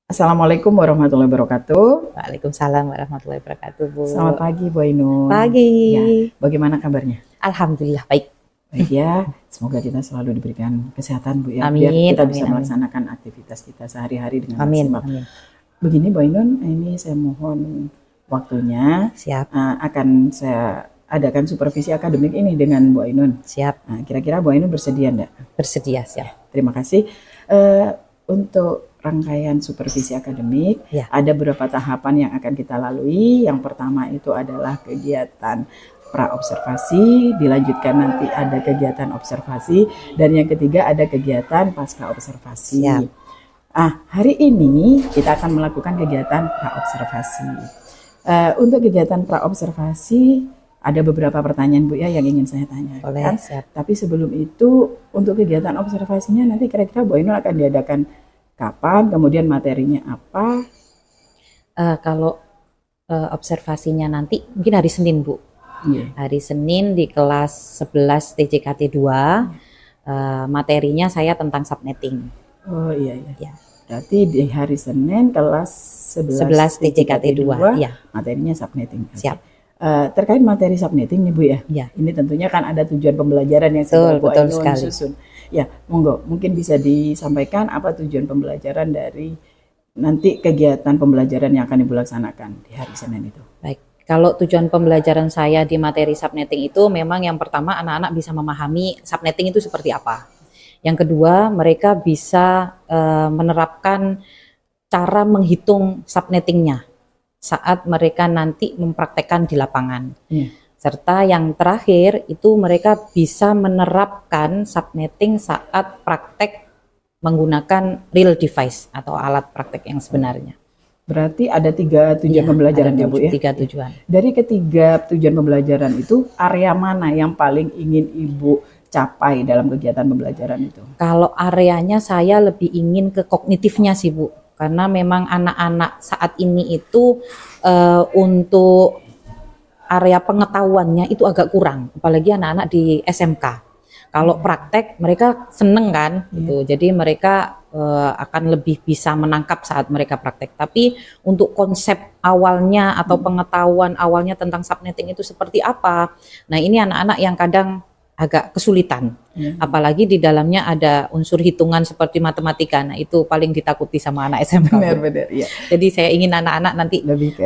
Assalamualaikum warahmatullahi wabarakatuh. Waalaikumsalam warahmatullahi wabarakatuh, Bu. Selamat pagi, Bu Ainun. Pagi. Ya, bagaimana kabarnya? Alhamdulillah baik. Baik ya, semoga kita selalu diberikan kesehatan, Bu ya, Amin, biar kita amin, bisa amin. melaksanakan aktivitas kita sehari-hari dengan Amin, maksimal. amin. Begini, Bu Ainun, ini saya mohon waktunya. Siap, Akan saya adakan supervisi akademik ini dengan Bu Ainun. siap. Kira-kira Bu Ainun bersedia enggak? Bersedia, siap. Terima kasih. Untuk rangkaian supervisi akademik, Ya. ada beberapa tahapan yang akan kita lalui. Yang pertama itu adalah kegiatan pra-observasi, dilanjutkan nanti ada kegiatan observasi, dan yang ketiga ada kegiatan pasca observasi. Siap. Hari ini kita akan melakukan kegiatan pra-observasi. Untuk kegiatan pra-observasi ada beberapa pertanyaan, Bu ya, yang ingin saya tanyakan. Boleh, siap. Tapi sebelum itu, untuk kegiatan observasinya nanti kira-kira Bu Ainul akan diadakan kapan, kemudian materinya apa? Kalau observasinya nanti mungkin hari Senin, Bu. Iya. Hari Senin di kelas 11 TJKT 2. Materinya saya tentang subnetting. Oh iya, iya. Ya. Berarti di hari Senin kelas 11 TJKT 2, ya. materinya subnetting. Oke. Siap. Terkait materi subnetting nih Bu ya. Ya. Ini tentunya kan ada tujuan pembelajaran yang sudah Bu Betul Ainun sekali. susun. Ya, monggo mungkin bisa disampaikan apa tujuan pembelajaran dari nanti kegiatan pembelajaran yang akan Ibu laksanakan di hari Senin itu. Baik. Kalau tujuan pembelajaran saya di materi subnetting itu memang yang pertama anak-anak bisa memahami subnetting itu seperti apa. Yang kedua, mereka bisa menerapkan cara menghitung subnettingnya saat mereka nanti mempraktekkan di lapangan. Iya. Serta yang terakhir itu mereka bisa menerapkan subnetting saat praktek menggunakan real device atau alat praktek yang sebenarnya. Berarti ada 3 tujuan Iya, pembelajaran ada ya Bu ya. 3 tujuan. Dari ketiga tujuan pembelajaran itu, area mana yang paling ingin Ibu capai dalam kegiatan pembelajaran itu? Kalau areanya saya lebih ingin ke kognitifnya sih Bu, karena memang anak-anak saat ini itu untuk area pengetahuannya itu agak kurang, apalagi anak-anak di SMK. Kalau praktek mereka seneng kan, gitu. Jadi mereka akan lebih bisa menangkap saat mereka praktek. Tapi untuk konsep awalnya atau pengetahuan awalnya tentang subnetting itu seperti apa, nah ini anak-anak yang kadang agak kesulitan. Apalagi di dalamnya ada unsur hitungan seperti matematika. Nah itu paling ditakuti sama anak SMK. Benar-benar ya. Jadi saya ingin anak-anak nanti Lebih ke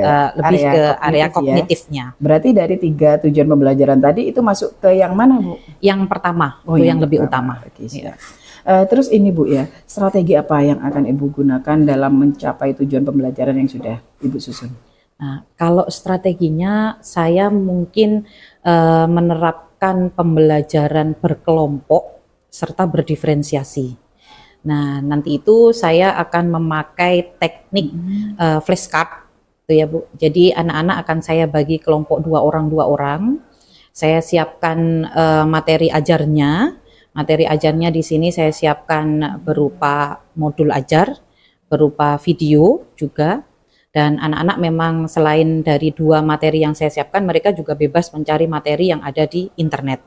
area kognitif ya. kognitifnya. Berarti dari 3 tujuan pembelajaran tadi itu masuk ke yang mana Bu? Yang pertama, itu yang lebih utama. Oke, Iya. siap. Terus ini Bu ya, strategi apa yang akan Ibu gunakan dalam mencapai tujuan pembelajaran yang sudah Ibu susun? Nah, kalau strateginya saya mungkin menerapkan pembelajaran berkelompok serta berdiferensiasi. Nah, nanti itu saya akan memakai teknik flashcard, gitu ya Bu. Jadi anak-anak akan saya bagi kelompok 2 orang. Saya siapkan materi ajarnya. Materi ajarnya di sini saya siapkan berupa modul ajar, berupa video juga. Dan anak-anak memang selain dari 2 materi yang saya siapkan, mereka juga bebas mencari materi yang ada di internet.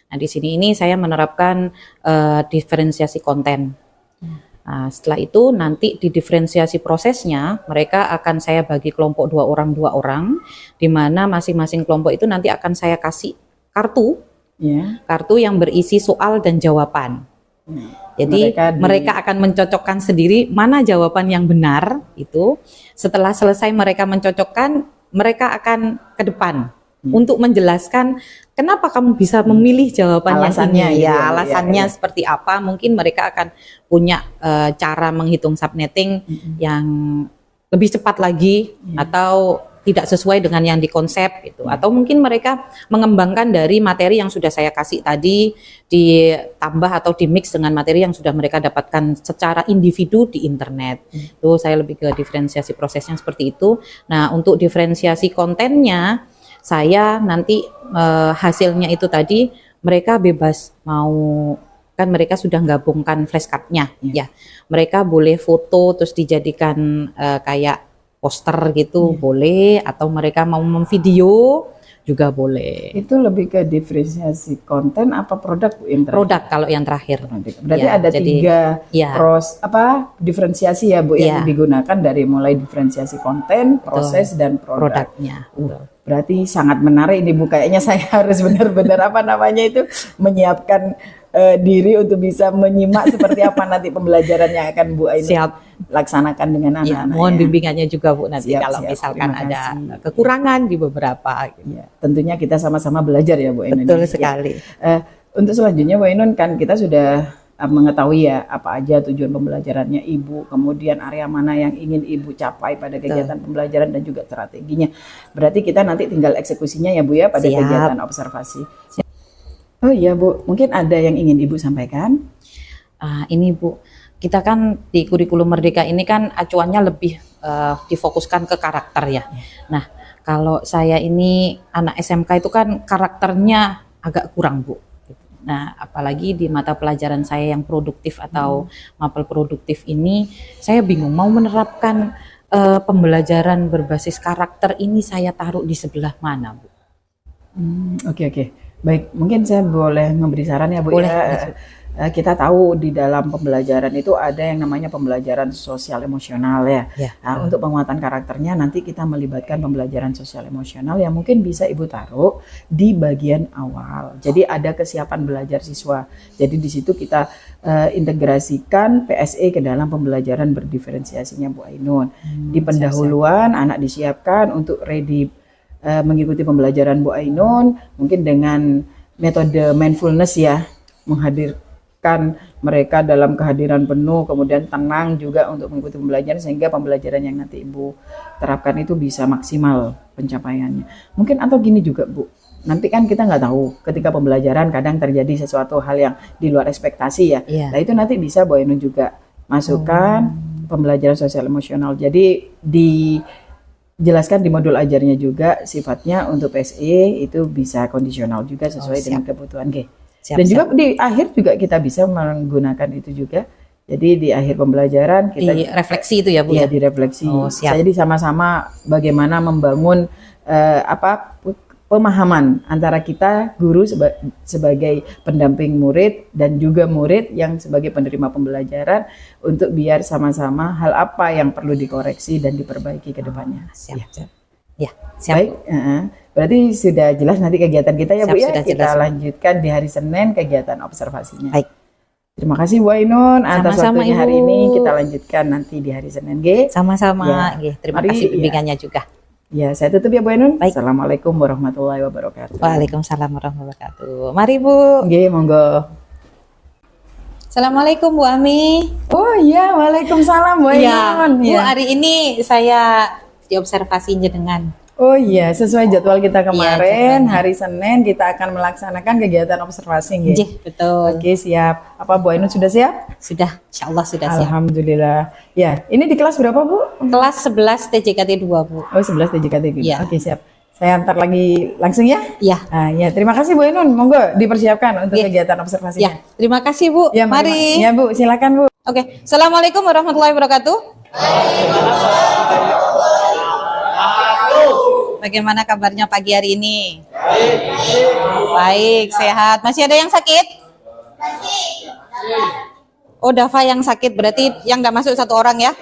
Nah, di sini ini saya menerapkan diferensiasi konten. Nah, setelah itu nanti di diferensiasi prosesnya, mereka akan saya bagi kelompok 2 orang, di mana masing-masing kelompok itu nanti akan saya kasih kartu, kartu yang berisi soal dan jawaban. Jadi mereka akan mencocokkan sendiri mana jawaban yang benar itu. Setelah selesai mereka mencocokkan, mereka akan ke depan untuk menjelaskan kenapa kamu bisa memilih jawaban Alasannya yang ini. gitu Ya, ya, alasannya seperti apa? Mungkin mereka akan punya cara menghitung subnetting yang lebih cepat lagi atau tidak sesuai dengan yang dikonsep gitu. Atau mungkin mereka mengembangkan dari materi yang sudah saya kasih tadi, ditambah atau dimix dengan materi yang sudah mereka dapatkan secara individu di internet. Itu saya lebih ke diferensiasi prosesnya seperti itu. Nah, untuk diferensiasi kontennya saya nanti hasilnya itu tadi mereka bebas mau, kan mereka sudah gabungkan flashcardnya ya. Mereka boleh foto terus dijadikan kayak poster gitu boleh, atau mereka mau memvideo juga boleh. Itu lebih ke diferensiasi konten apa produk Bu yang terakhir? Produk kalau yang terakhir. Berarti Ya, ada jadi, 3 ya. diferensiasi ya Bu yang Ya. digunakan dari mulai diferensiasi konten, proses dan produk. Produknya. Berarti sangat menarik ini Bu. Kayaknya saya harus benar-benar itu menyiapkan diri untuk bisa menyimak seperti apa nanti pembelajaran yang akan Bu Ainun Siap. laksanakan dengan Ya, anak-anak. mohon bimbingannya juga Bu nanti Siap, kalau siap. misalkan Terima ada kasih. kekurangan di beberapa. Ya, tentunya kita sama-sama belajar ya Bu Ainun. Betul Ya. sekali. Untuk selanjutnya Bu Ainun, kan kita sudah mengetahui ya apa aja tujuan pembelajarannya Ibu, kemudian area mana yang ingin Ibu capai pada kegiatan pembelajaran dan juga strateginya. Berarti kita nanti tinggal eksekusinya ya Bu ya pada Siap. kegiatan observasi. Oh iya Bu, mungkin ada yang ingin Ibu sampaikan? Ini Bu, kita kan di kurikulum Merdeka ini kan acuannya lebih difokuskan ke karakter ya. Nah, kalau saya ini anak SMK itu kan karakternya agak kurang Bu. Nah, apalagi di mata pelajaran saya yang produktif atau mapel produktif ini, saya bingung mau menerapkan pembelajaran berbasis karakter ini saya taruh di sebelah mana Bu? Oke. Baik, mungkin saya boleh memberi saran ya Bu. Boleh. Kita tahu di dalam pembelajaran itu ada yang namanya pembelajaran sosial emosional ya. Nah, untuk penguatan karakternya nanti kita melibatkan pembelajaran sosial emosional yang mungkin bisa Ibu taruh di bagian awal. Jadi ada kesiapan belajar siswa. Jadi di situ kita integrasikan PSE ke dalam pembelajaran berdiferensiasinya Bu Ainun. Di pendahuluan anak disiapkan untuk ready mengikuti pembelajaran Bu Ainun, mungkin dengan metode mindfulness ya, menghadirkan mereka dalam kehadiran penuh, kemudian tenang juga untuk mengikuti pembelajaran sehingga pembelajaran yang nanti Ibu terapkan itu bisa maksimal pencapaiannya. Mungkin atau gini juga Bu, nanti kan kita nggak tahu ketika pembelajaran kadang terjadi sesuatu hal yang di luar ekspektasi ya. Nah itu nanti bisa Bu Ainun juga masukkan pembelajaran sosial emosional. Jadi dijelaskan di modul ajarnya juga sifatnya untuk PSE itu bisa kondisional juga sesuai dengan kebutuhan dan juga di akhir juga kita bisa menggunakan itu juga. Jadi di akhir pembelajaran kita refleksi itu ya Bu ya? ya? Direfleksi. Siap. Jadi sama-sama bagaimana membangun pemahaman antara kita guru sebagai pendamping murid dan juga murid yang sebagai penerima pembelajaran untuk biar sama-sama hal apa yang perlu dikoreksi dan diperbaiki ke depannya. Siap. Baik, berarti sudah jelas nanti kegiatan kita ya Bu ya. Kita lanjutkan di hari Senin kegiatan observasinya. Baik. Terima kasih Bu Ainun atas Sama-sama, waktunya Ibu. hari ini. Kita lanjutkan nanti di hari Senin. Sama-sama. Terima Mari, kasih bimbingannya juga. Ya, saya tutup ya Bu Ainun. Baik. Assalamualaikum warahmatullahi wabarakatuh. Waalaikumsalam warahmatullahi wabarakatuh. Mari Bu. Nggih, monggo. Assalamualaikum Bu Ami. Oh iya, waalaikumsalam Bu Ainun. Bu, hari ini saya diobservasi jenengan. Oh iya, sesuai jadwal kita kemarin, jadwalnya. hari Senin kita akan melaksanakan kegiatan observasi. Nggih, betul. Oke, siap. Apa Bu Ainun sudah siap? Sudah, insyaallah sudah siap. Alhamdulillah. Ya, ini di kelas berapa Bu? Kelas 11 TJKT 2 Bu. Oh, 11 TJKT. Iya. Oke, siap. Saya antar lagi langsung ya. Iya. Ya, terima kasih Bu Ainun. Monggo dipersiapkan untuk kegiatan observasi. Ya, terima kasih Bu. Ya, mari. Ya Bu, silakan Bu. Oke, Assalamualaikum warahmatullahi wabarakatuh. Bagaimana kabarnya pagi hari ini? Baik, sehat. Masih ada yang sakit? Oh, Dava yang sakit, berarti yang nggak masuk satu orang ya?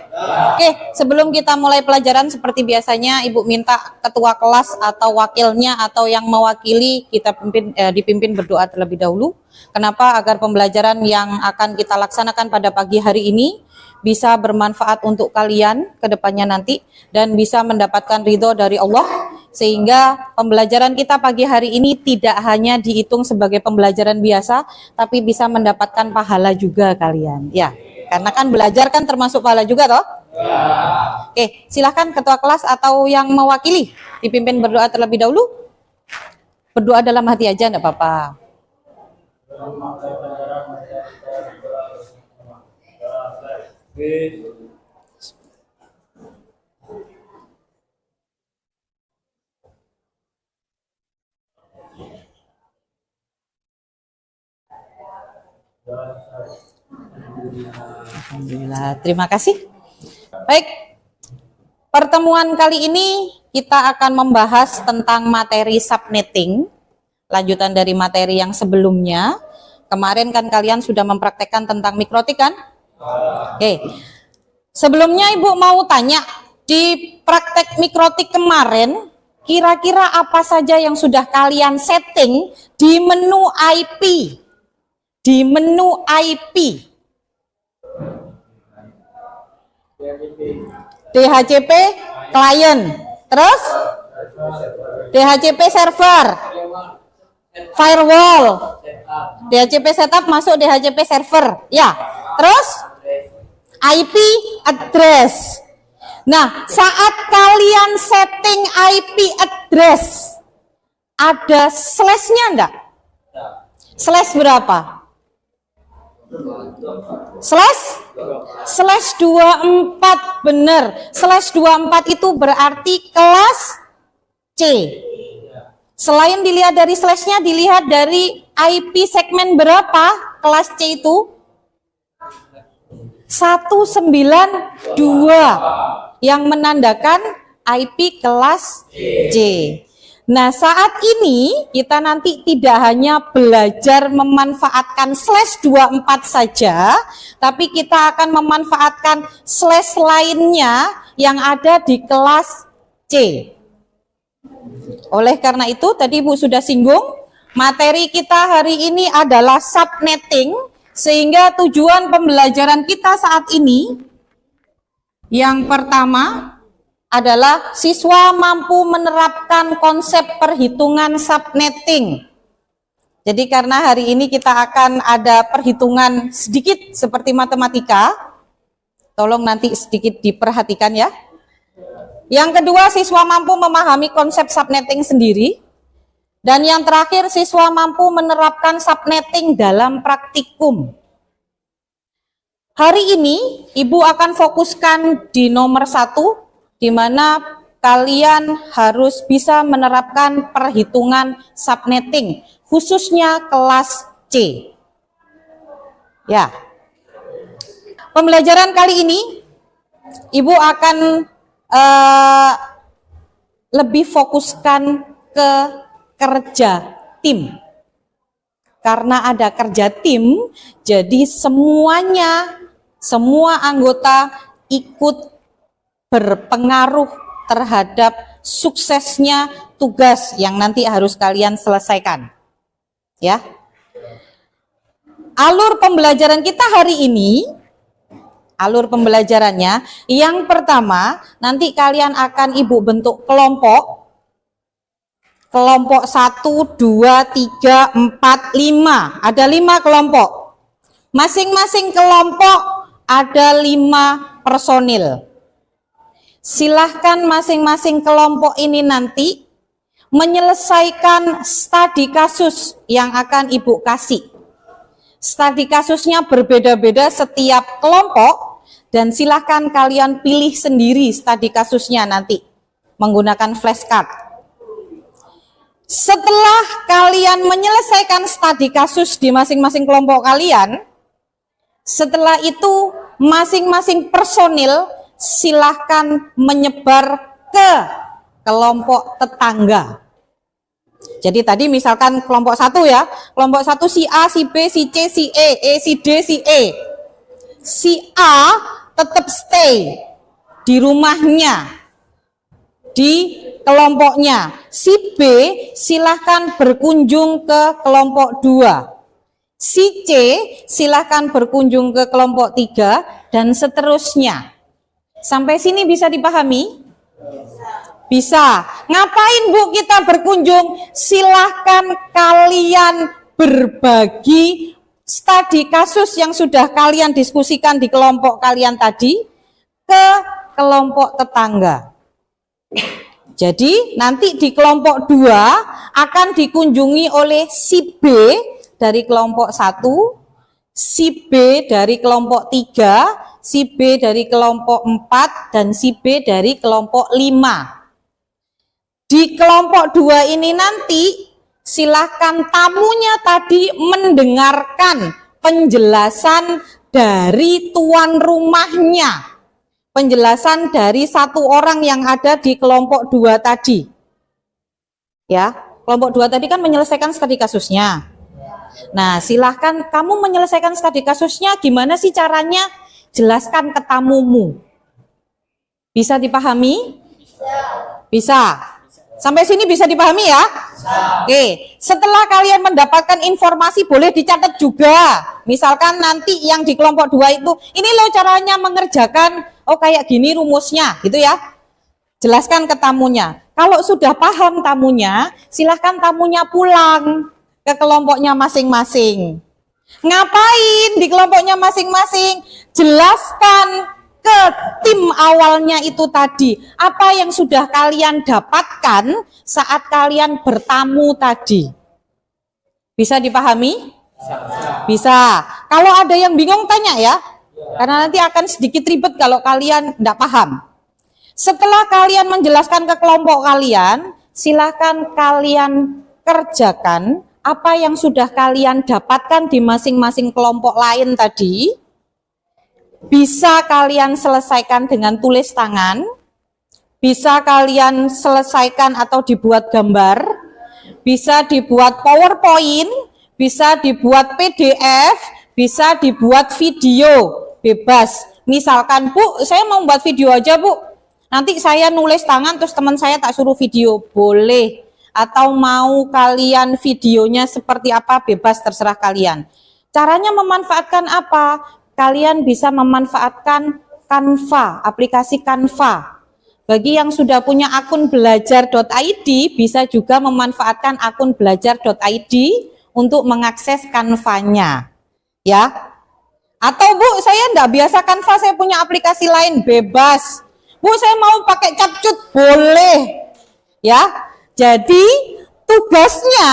Oke, sebelum kita mulai pelajaran seperti biasanya, Ibu minta ketua kelas atau wakilnya atau yang mewakili kita dipimpin berdoa terlebih dahulu. Kenapa? Agar pembelajaran yang akan kita laksanakan pada pagi hari ini bisa bermanfaat untuk kalian ke depannya nanti dan bisa mendapatkan ridho dari Allah, sehingga pembelajaran kita pagi hari ini tidak hanya dihitung sebagai pembelajaran biasa tapi bisa mendapatkan pahala juga kalian ya, karena kan belajar kan termasuk pahala juga toh. Oke, silahkan ketua kelas atau yang mewakili dipimpin berdoa terlebih dahulu. Berdoa dalam hati aja enggak apa-apa. Alhamdulillah, terima kasih. Baik, pertemuan kali ini kita akan membahas tentang materi subnetting, lanjutan dari materi yang sebelumnya. Kemarin kan kalian sudah mempraktekkan tentang mikrotik kan? Oke. Sebelumnya Ibu mau tanya, di praktek mikrotik kemarin, kira-kira apa saja yang sudah kalian setting di menu IP? Di menu IP. DHCP client, terus DHCP server, firewall, DHCP setup masuk DHCP server, ya. Terus IP address. Nah, saat kalian setting IP address, ada slash-nya enggak? Slash berapa? Slash 24, bener. Slash 24 itu berarti kelas C. Selain dilihat dari slash-nya, dilihat dari IP segmen berapa kelas C itu? 192 yang menandakan IP kelas C. Nah, saat ini kita nanti tidak hanya belajar memanfaatkan slash 24 saja, tapi kita akan memanfaatkan slash lainnya yang ada di kelas C. Oleh karena itu, tadi Ibu sudah singgung, materi kita hari ini adalah subnetting, sehingga tujuan pembelajaran kita saat ini yang pertama adalah siswa mampu menerapkan konsep perhitungan subnetting. Jadi karena hari ini kita akan ada perhitungan sedikit seperti matematika, tolong nanti sedikit diperhatikan ya. Yang kedua, siswa mampu memahami konsep subnetting sendiri. Dan yang terakhir, siswa mampu menerapkan subnetting dalam praktikum. Hari ini, Ibu akan fokuskan di nomor 1, di mana kalian harus bisa menerapkan perhitungan subnetting, khususnya kelas C. Ya. Pembelajaran kali ini, Ibu akan lebih fokuskan ke kerja tim. Karena ada kerja tim, jadi semua anggota ikut berpengaruh terhadap suksesnya tugas yang nanti harus kalian selesaikan. Ya. Alur pembelajaran kita hari ini, alur pembelajarannya, yang pertama, nanti kalian akan Ibu bentuk kelompok. Kelompok 1, 2, 3, 4, 5. Ada 5 kelompok. Masing-masing kelompok ada 5 personil. Silahkan masing-masing kelompok ini nanti menyelesaikan studi kasus yang akan Ibu kasih. Studi kasusnya berbeda-beda setiap kelompok dan silahkan kalian pilih sendiri studi kasusnya nanti menggunakan flashcard. Setelah kalian menyelesaikan studi kasus di masing-masing kelompok kalian, setelah itu masing-masing personil silahkan menyebar ke kelompok tetangga. Jadi tadi misalkan kelompok 1 ya, kelompok 1 si A, si B, si C, si E, si D, si E. Si A tetap stay di rumahnya, di kelompoknya. Si B silahkan berkunjung ke kelompok 2. Si C silahkan berkunjung ke kelompok 3 dan seterusnya. Sampai sini bisa dipahami? Bisa. Ngapain Bu kita berkunjung? Silahkan kalian berbagi studi kasus yang sudah kalian diskusikan di kelompok kalian tadi ke kelompok tetangga. Jadi nanti di kelompok 2 akan dikunjungi oleh si B dari kelompok 1, si B dari kelompok 3, si B dari kelompok 4, dan si B dari kelompok 5. Di kelompok 2 ini nanti silahkan tamunya tadi mendengarkan penjelasan dari tuan rumahnya. penjelasan dari satu orang yang ada di kelompok 2 tadi. Ya, kelompok 2 tadi kan menyelesaikan studi kasusnya. Nah, silahkan kamu menyelesaikan studi kasusnya, gimana sih caranya? Jelaskan ke tamumu. Bisa dipahami? Bisa. Sampai sini bisa dipahami ya? Oke, setelah kalian mendapatkan informasi boleh dicatat juga. Misalkan nanti yang di kelompok 2 itu, ini loh caranya mengerjakan, oh kayak gini rumusnya, gitu ya. Jelaskan ke tamunya. Kalau sudah paham tamunya, silahkan tamunya pulang ke kelompoknya masing-masing. Ngapain di kelompoknya masing-masing? Jelaskan ke tim awalnya itu tadi, apa yang sudah kalian dapatkan saat kalian bertamu tadi. Bisa dipahami? Bisa. Kalau ada yang bingung tanya ya, karena nanti akan sedikit ribet kalau kalian tidak paham. Setelah kalian menjelaskan ke kelompok kalian, silakan kalian kerjakan apa yang sudah kalian dapatkan di masing-masing kelompok lain tadi. Bisa kalian selesaikan dengan tulis tangan, bisa kalian selesaikan atau dibuat gambar, bisa dibuat PowerPoint, bisa dibuat PDF, bisa dibuat video, bebas. Misalkan, Bu, saya mau buat video aja, Bu. Nanti saya nulis tangan terus teman saya tak suruh video, boleh. Atau mau kalian videonya seperti apa, bebas, terserah kalian. Caranya memanfaatkan apa? Kalian bisa memanfaatkan Canva, aplikasi Canva. Bagi yang sudah punya akun belajar.id, bisa juga memanfaatkan akun belajar.id untuk mengakses Canva-nya. Ya. Atau Bu, saya enggak biasa Canva, saya punya aplikasi lain, bebas. Bu, saya mau pakai Capcut, boleh. Ya. Jadi, tugasnya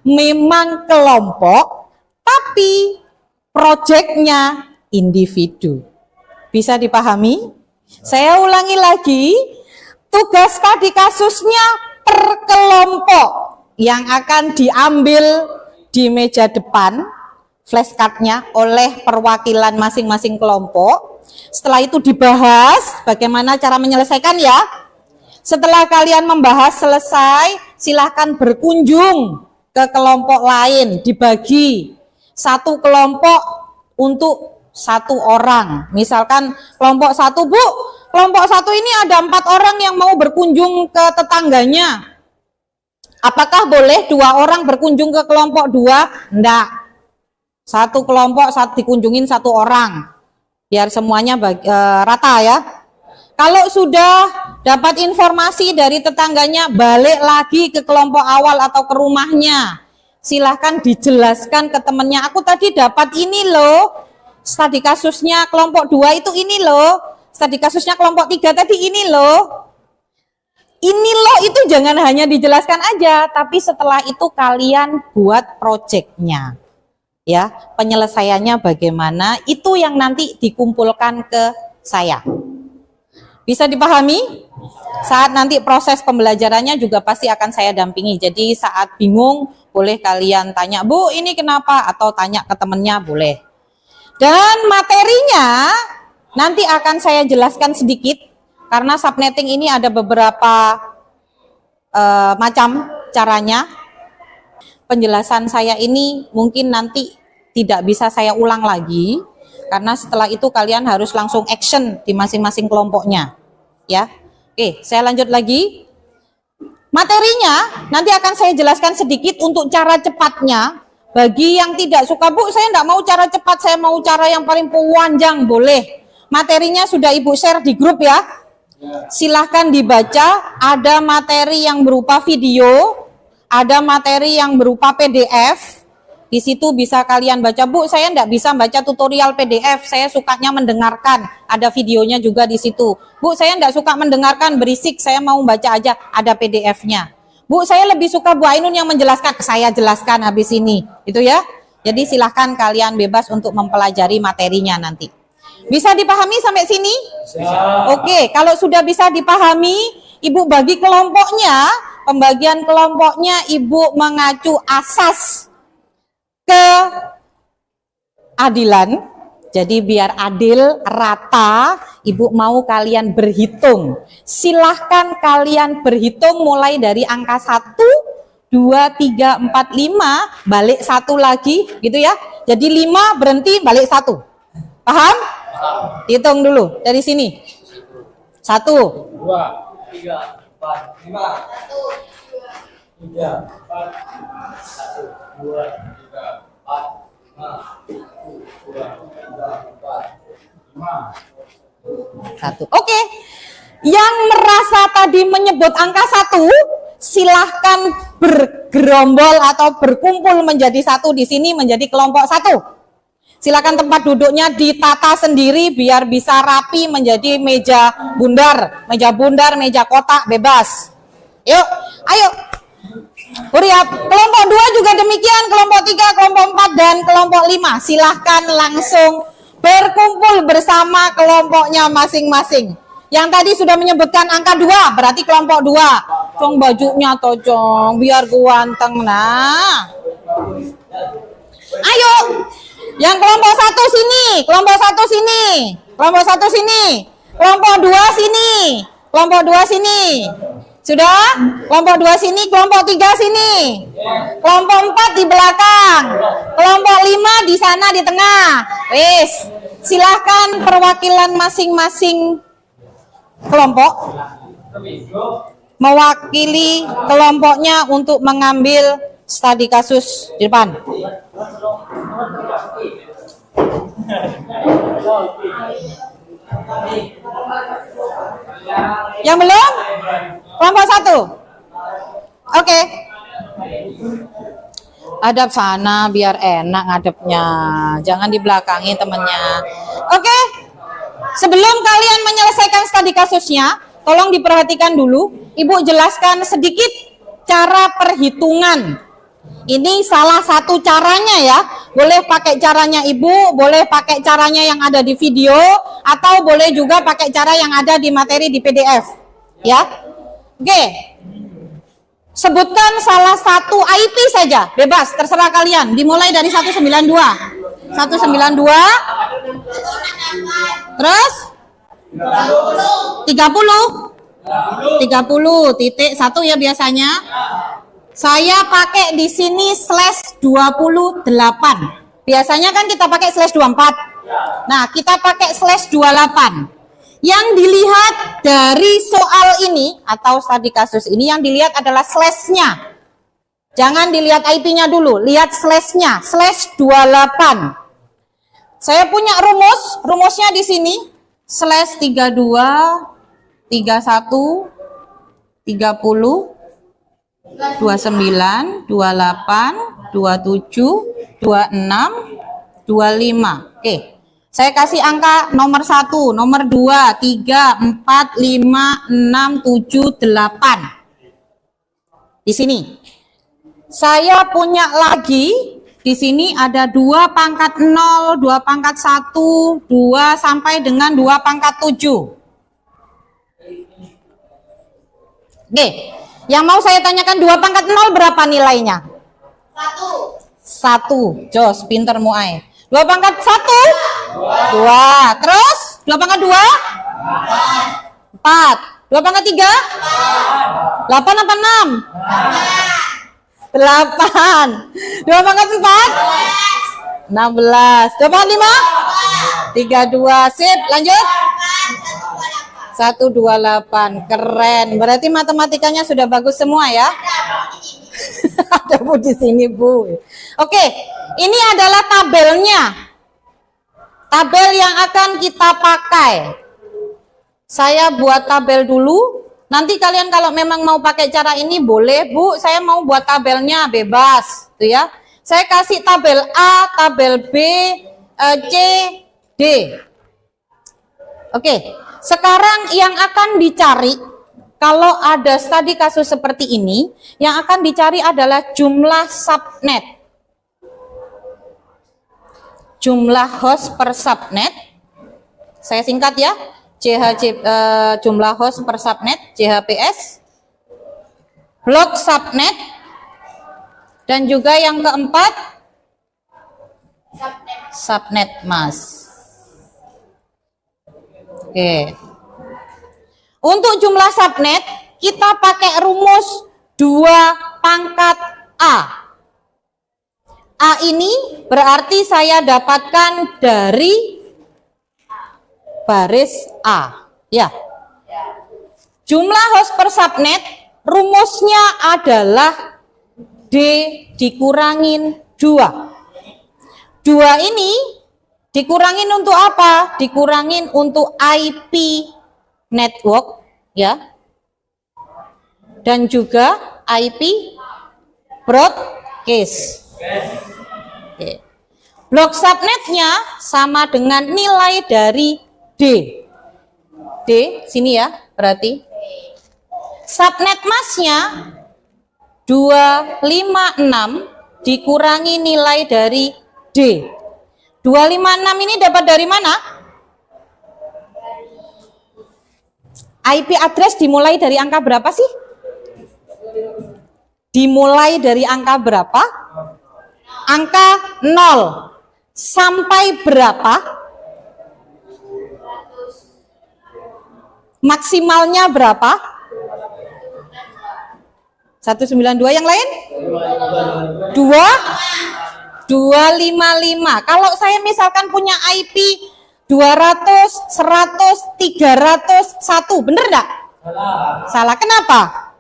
memang kelompok, tapi proyeknya individu. Bisa dipahami? Saya ulangi lagi, tugas tadi kasusnya per kelompok yang akan diambil di meja depan, flashcardnya oleh perwakilan masing-masing kelompok. Setelah itu dibahas bagaimana cara menyelesaikan ya. Setelah kalian membahas selesai, silahkan berkunjung ke kelompok lain, dibagi satu kelompok untuk satu orang. Misalkan kelompok 1, Bu, kelompok 1 ini ada 4 orang yang mau berkunjung ke tetangganya. Apakah boleh 2 orang berkunjung ke kelompok 2? Enggak. Satu kelompok dikunjungin 1 orang. Biar semuanya rata ya. Kalau sudah dapat informasi dari tetangganya, balik lagi ke kelompok awal atau ke rumahnya. Silahkan dijelaskan ke temannya, aku tadi dapat ini loh. Studi kasusnya kelompok 2 itu ini loh. Studi kasusnya kelompok 3 tadi ini loh. Ini loh itu jangan hanya dijelaskan aja, tapi setelah itu kalian buat proyeknya. Ya, penyelesaiannya bagaimana, itu yang nanti dikumpulkan ke saya. Bisa dipahami? Saat nanti proses pembelajarannya juga pasti akan saya dampingi. Jadi saat bingung boleh kalian tanya, Bu ini kenapa? Atau tanya ke temennya boleh. Dan materinya nanti akan saya jelaskan sedikit karena subnetting ini ada beberapa macam caranya. Penjelasan saya ini mungkin nanti tidak bisa saya ulang lagi karena setelah itu kalian harus langsung action di masing-masing kelompoknya. Ya, oke, saya lanjut lagi. Materinya nanti akan saya jelaskan sedikit untuk cara cepatnya. Bagi yang tidak suka, Bu, saya tidak mau cara cepat, saya mau cara yang paling panjang, boleh. Materinya sudah Ibu share di grup ya. Silahkan dibaca, ada materi yang berupa video, ada materi yang berupa PDF. Di situ bisa kalian baca, Bu, saya tidak bisa baca tutorial PDF, saya sukanya mendengarkan, ada videonya juga di situ. Bu, saya tidak suka mendengarkan, berisik, saya mau baca aja, ada PDF-nya. Bu, saya lebih suka Bu Ainun yang menjelaskan, saya jelaskan habis ini, itu ya. Jadi silahkan kalian bebas untuk mempelajari materinya nanti. Bisa dipahami sampai sini? Bisa. Oke, kalau sudah bisa dipahami, Ibu bagi kelompoknya, pembagian kelompoknya Ibu mengacu asas keadilan, Jadi biar adil, rata, Ibu mau kalian berhitung. Silahkan kalian berhitung mulai dari angka 1, 2, 3, 4, 5, balik 1 lagi, gitu ya. Jadi 5 berhenti, balik 1. Paham? Hitung dulu dari sini. 1, 2, 3, 4, 5. 3, 4, 1, 2, 3, 4, 5. 1, 2, 3, 4, 5. 1. Oke. Yang merasa tadi menyebut angka 1, silahkan bergerombol atau berkumpul menjadi 1 di sini menjadi kelompok 1. Silakan tempat duduknya ditata sendiri biar bisa rapi menjadi meja bundar, meja kotak bebas. Yuk, ayo. Hurry up. Kelompok 2 juga demikian, kelompok 3, kelompok 4 dan kelompok 5. Silahkan langsung berkumpul bersama kelompoknya masing-masing. Yang tadi sudah menyebutkan angka 2, berarti kelompok 2. Cong bajunya toh, Cong, biar ganteng. Nah. Ayo. Yang kelompok 1 sini, kelompok 1 sini, kelompok 1 sini, kelompok 2 sini, kelompok 2 sini. Sudah? Kelompok 2 sini, kelompok 3 sini. Kelompok 4 di belakang. Kelompok 5 di sana di tengah. Wis. Silahkan perwakilan masing-masing kelompok mewakili kelompoknya untuk mengambil studi kasus di depan. Yang belum? Kelompok 1. Oke. Hadap sana biar enak ngadepnya. Jangan dibelakangi temennya. Oke. Sebelum kalian menyelesaikan studi kasusnya, tolong diperhatikan dulu. Ibu jelaskan sedikit cara perhitungan. Ini salah satu caranya ya. Boleh pakai caranya Ibu, boleh pakai caranya yang ada di video, atau boleh juga pakai cara yang ada di materi di PDF. Ya. Oke. Sebutkan salah satu IP saja, bebas, terserah kalian. Dimulai dari 192. 192. Terus? 30. 30 titik 1 ya biasanya. Saya pakai di sini /28. Biasanya kan kita pakai /24. Nah, kita pakai /28. Yang dilihat dari soal ini atau studi kasus ini, yang dilihat adalah /nya. Jangan dilihat IP-nya dulu, lihat /nya, /28. Saya punya rumusnya di sini, /32, 31, 30, 29, 28, 27, 26, 25. Oke. Saya kasih angka nomor 1, nomor 2, 3, 4, 5, 6, 7, 8. Di sini. Saya punya lagi, di sini ada 2 pangkat 0, 2 pangkat 1, 2 sampai dengan 2 pangkat 7. Oke. Yang mau saya tanyakan 2 pangkat 0 berapa nilainya? 1. Jos, pinter muai. 2 pangkat 1? 2. Terus? 2 pangkat 2? 4. 2 pangkat 3? 8 apa 6? 8. 2 pangkat 4? 16. 2 pangkat 5? 32. Sip, lanjut. 128. Keren. Berarti matematikanya sudah bagus semua ya? Ada Bu di sini, Bu. Oke, ini adalah tabelnya. Tabel yang akan kita pakai. Saya buat tabel dulu. Nanti kalian kalau memang mau pakai cara ini boleh, Bu. Saya mau buat tabelnya bebas, tuh ya. Saya kasih tabel A, tabel B, C, D. Oke. Sekarang yang akan dicari, kalau ada studi kasus seperti ini, yang akan dicari adalah jumlah subnet. Jumlah host per subnet. Saya singkat ya. Jumlah host per subnet, JHPS. Blok subnet. Dan juga yang keempat, subnet mask. Oke. Untuk jumlah subnet, kita pakai rumus 2 pangkat A. A ini berarti saya dapatkan dari baris A. Ya. Jumlah host per subnet, rumusnya adalah D dikurangin 2. 2 ini dikurangin untuk apa? Dikurangin untuk IP network, ya. Dan juga IP broadcast. Oke. Blok subnetnya sama dengan nilai dari D. D, sini ya, berarti. Subnet masnya 256 dikurangi nilai dari D. 256 ini dapat dari mana? IP address dimulai dari angka berapa sih? Dimulai dari angka berapa? Angka 0 sampai berapa? Maksimalnya berapa? 192, yang lain? 255. Kalau saya misalkan punya IP 200, 100, 301, bener enggak? Salah. Kenapa?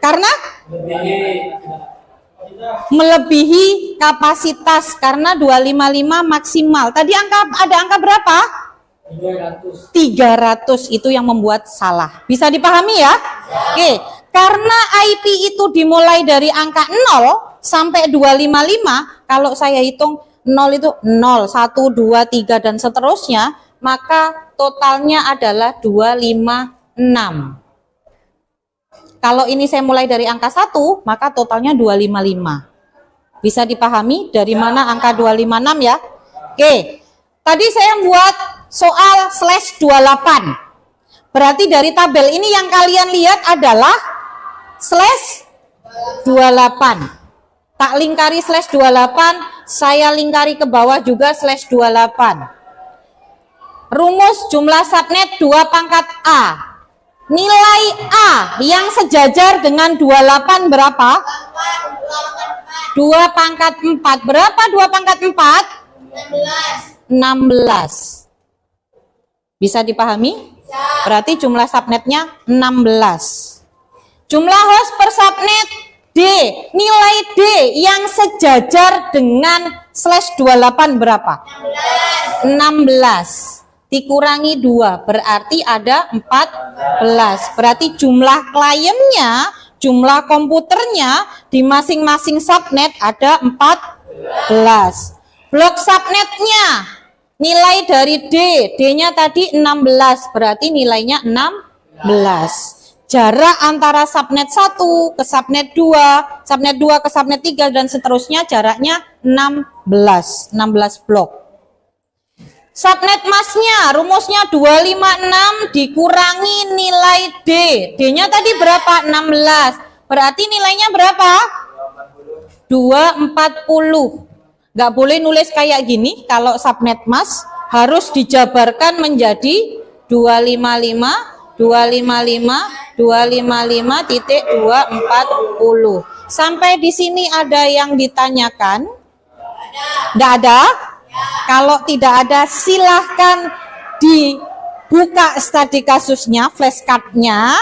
Karena melebihi kapasitas, karena 255 maksimal. Tadi ada angka berapa? 300 itu yang membuat salah. Bisa dipahami ya? Oke, karena IP itu dimulai dari angka 0 sampai 255, kalau saya hitung 0 itu 0, 1, 2, 3 dan seterusnya, maka totalnya adalah 256. Kalau ini saya mulai dari angka 1, maka totalnya 255. Bisa dipahami dari mana angka 256 ya? Oke, tadi saya buat soal /28. Berarti dari tabel ini yang kalian lihat adalah /28. Tak lingkari /28, saya lingkari ke bawah juga /28. Rumus jumlah subnet 2 pangkat A. Nilai A yang sejajar dengan 28 berapa? 2 pangkat 4. Berapa 2 pangkat 4? 16. Bisa dipahami? Berarti jumlah subnetnya 16. Jumlah host per subnet D. Nilai D yang sejajar dengan /28 berapa? 16. Dikurangi 2, berarti ada 14. Berarti jumlah kliennya, jumlah komputernya di masing-masing subnet ada 14. Blok subnetnya, nilai dari D, D-nya tadi 16, berarti nilainya 16. Jarak antara subnet 1 ke subnet 2, subnet 2 ke subnet 3 dan seterusnya jaraknya 16 blok. Subnet masnya, rumusnya 256 dikurangi nilai D. D-nya tadi berapa? 16. Berarti nilainya berapa? 240. Nggak boleh nulis kayak gini. Kalau subnet mas harus dijabarkan menjadi 255, 255, 255.240. Sampai di sini ada yang ditanyakan? Nggak ada? Kalau tidak ada, silahkan dibuka studi kasusnya, flashcardnya,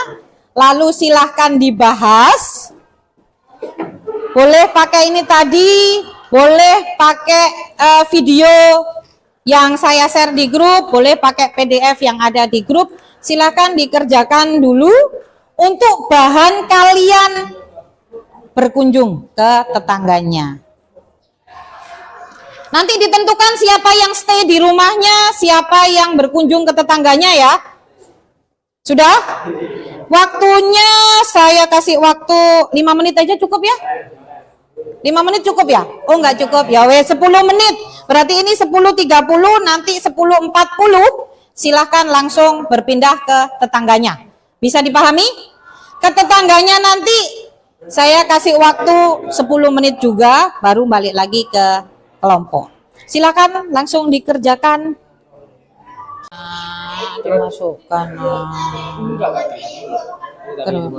lalu silahkan dibahas. Boleh pakai ini tadi, boleh pakai video yang saya share di grup, boleh pakai PDF yang ada di grup. Silahkan dikerjakan dulu untuk bahan kalian berkunjung ke tetangganya. Nanti ditentukan siapa yang stay di rumahnya, siapa yang berkunjung ke tetangganya ya. Sudah? Waktunya saya kasih waktu 5 menit aja cukup ya? 5 menit cukup ya? Oh enggak cukup, ya weh 10 menit. Berarti ini 10.30, nanti 10.40 silahkan langsung berpindah ke tetangganya. Bisa dipahami? Ke tetangganya nanti saya kasih waktu 10 menit juga, baru balik lagi ke kelompok. Silakan langsung dikerjakan. Dimasukkan. Terus.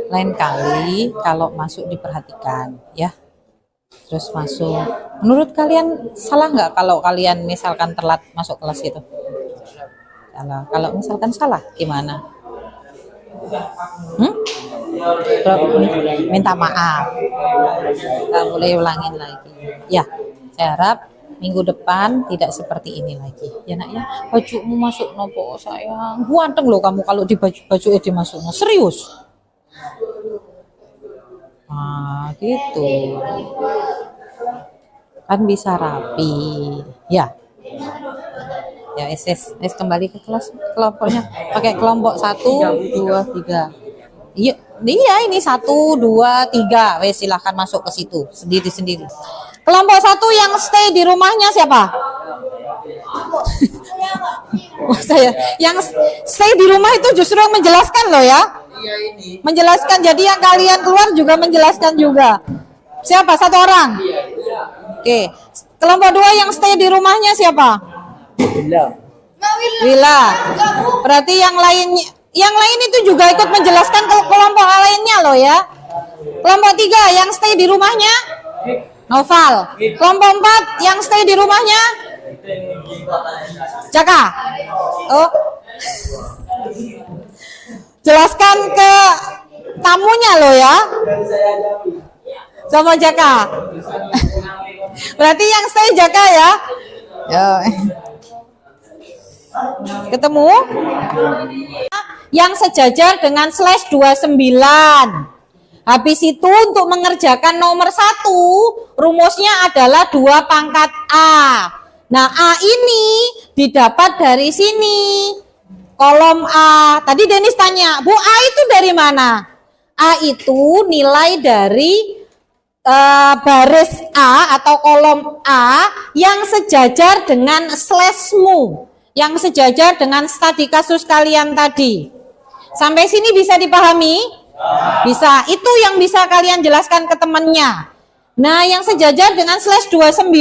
Lain kali kalau masuk diperhatikan ya. Terus masuk. Menurut kalian salah nggak kalau kalian misalkan telat masuk kelas gitu? Salah. Kalau misalkan salah gimana? Berapa menit? Minta maaf. Nggak boleh ulangin lagi. Ya, saya harap minggu depan tidak seperti ini lagi. Ya nak ya, bajumu masuk nopo sayang. Ganteng loh kamu kalau di baju dimasuknya. Serius. Nah, gitu. Kan bisa rapi. Ya. Ya, kembali ke kelas kelompoknya. Pakai kelompok 1, 2, 3. Iya, ini 1, 2, 3. Wes silahkan masuk ke situ sendiri-sendiri. Kelompok 1 yang stay di rumahnya siapa? Yang stay di rumah itu justru yang menjelaskan loh ya. Menjelaskan, jadi yang kalian keluar juga menjelaskan juga. Siapa? 1 orang? Oke. Kelompok 2 yang stay di rumahnya siapa? Wila. Berarti yang lain itu juga ikut menjelaskan ke kelompok lainnya loh ya. Kelompok 3 yang stay di rumahnya Noval. Kelompok 4 yang stay di rumahnya Jaka. Oh. Jelaskan ke tamunya loh ya. Sama Jaka. Berarti yang stay Jaka ya. Ya. Ketemu? Yang sejajar dengan /29. Habis itu untuk mengerjakan nomor 1, rumusnya adalah 2 pangkat A. Nah, A ini didapat dari sini. Kolom A. Tadi Denis tanya, Bu, A itu dari mana? A itu nilai dari baris A atau kolom A yang sejajar dengan /mu. Yang sejajar dengan studi kasus kalian tadi. Sampai sini bisa dipahami? Bisa. Itu yang bisa kalian jelaskan ke temannya. Nah, yang sejajar dengan /29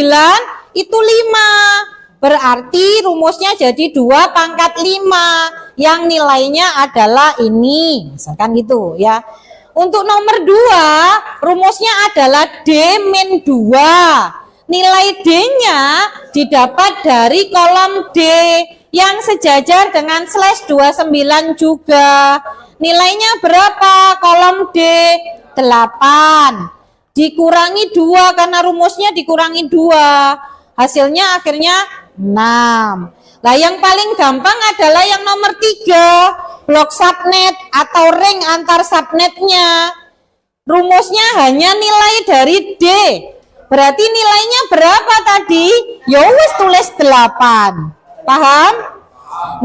itu 5. Berarti rumusnya jadi 2 pangkat 5. Yang nilainya adalah ini. Misalkan gitu ya. Untuk nomor 2, rumusnya adalah D-2. Nilai D-nya didapat dari kolom D yang sejajar dengan /29 juga. Nilainya berapa? Kolom D 8. Dikurangi 2 karena rumusnya dikurangi 2. Hasilnya akhirnya 6. Nah, yang paling gampang adalah yang nomor 3, blok subnet atau ring antar subnetnya. Rumusnya hanya nilai dari D. Berarti nilainya berapa tadi? Ya wis tulis 8. Paham?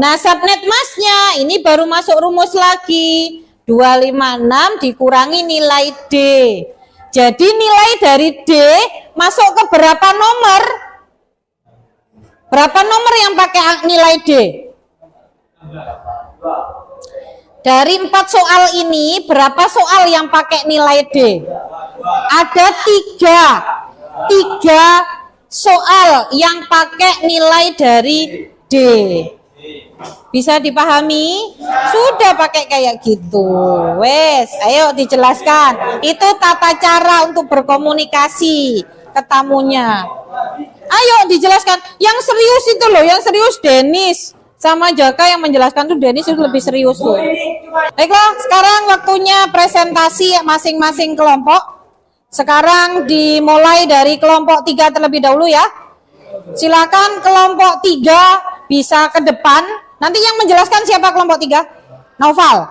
Nah, subnet masnya ini baru masuk rumus lagi. 256 dikurangi nilai D. Jadi nilai dari D masuk ke berapa nomor? Berapa nomor yang pakai nilai D? Dari 4 soal ini, berapa soal yang pakai nilai D? Ada 3 soal yang pakai nilai dari D. Bisa dipahami? Sudah pakai kayak gitu. Wes, ayo dijelaskan. Itu tata cara untuk berkomunikasi ke tamunya. Ayo dijelaskan. Yang serius itu loh, yang serius Denis sama Jaka yang menjelaskan tuh. Denis itu lebih serius tuh. Baiklah, sekarang waktunya presentasi masing-masing kelompok. Sekarang dimulai dari kelompok 3 terlebih dahulu ya. Silakan kelompok 3 bisa ke depan. Nanti yang menjelaskan siapa kelompok 3? Noval.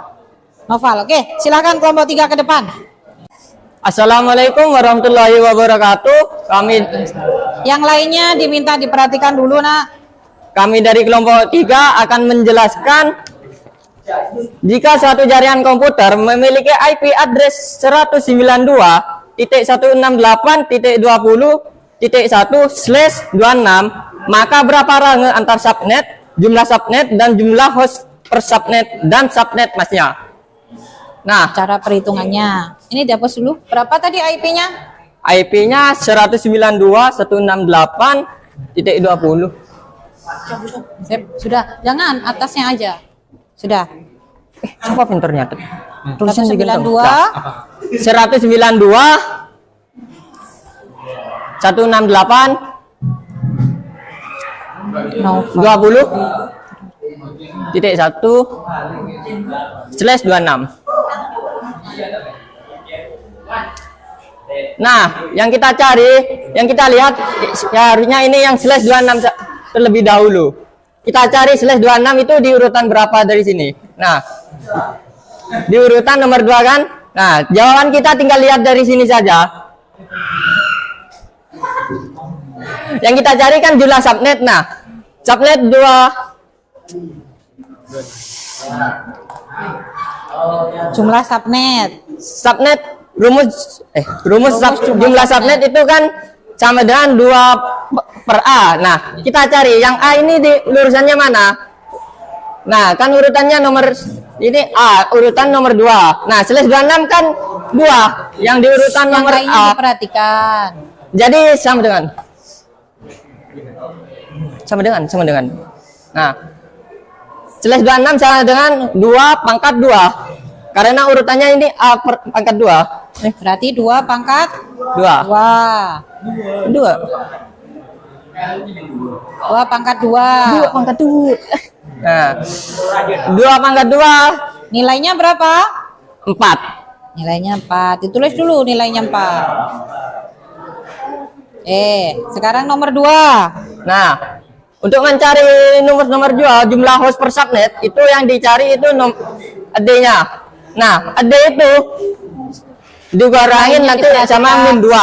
Oke, silakan kelompok 3 ke depan. Assalamualaikum warahmatullahi wabarakatuh. Yang lainnya diminta diperhatikan dulu, Nak. Kami dari kelompok 3 akan menjelaskan jika suatu jaringan komputer memiliki IP address 198.20.1/26, maka berapa range antar subnet, jumlah subnet, dan jumlah host per subnet dan subnet masnya. Nah, Cara perhitungannya. Ini dihapus dulu. Berapa tadi IP-nya? IP-nya 192.168.20. Sip, sudah. Jangan atasnya aja. Sudah. Coba pinternya tuh. Tulisan 192 192 168 Nova. 20.1/26. Nah, yang kita cari, yang kita lihat ya harusnya ini yang /26 terlebih dahulu. Kita cari /26 itu di urutan berapa dari sini? Nah, di urutan nomor 2 kan? Nah, jawaban kita tinggal lihat dari sini saja. Yang kita cari kan jumlah subnet. Nah, subnet 2 Jumlah subnet. subnet rumus jumlah subnet itu kan sama dengan 2/A. Nah, kita cari yang A ini di urutannya mana? Nah, kan urutannya nomor ini A, urutan nomor 2. Nah, /26 kan 2 yang di urutan Yang nomor lainnya A. diperhatikan. Jadi sama dengan. Nah, /26 sama dengan 2/2. Karena urutannya ini A pangkat 2. Berarti 2 pangkat 2. 2. 2 pangkat 2. 2 pangkat 2. Nah, 2 pangkat 2 Nilainya berapa? 4. Nilainya 4. Ditulis dulu nilainya 4. Sekarang nomor 2. Nah, untuk mencari nomor 2 jumlah host per subnet itu yang dicari itu AD-nya. Nah, AD itu dikurangin nanti sama min 2.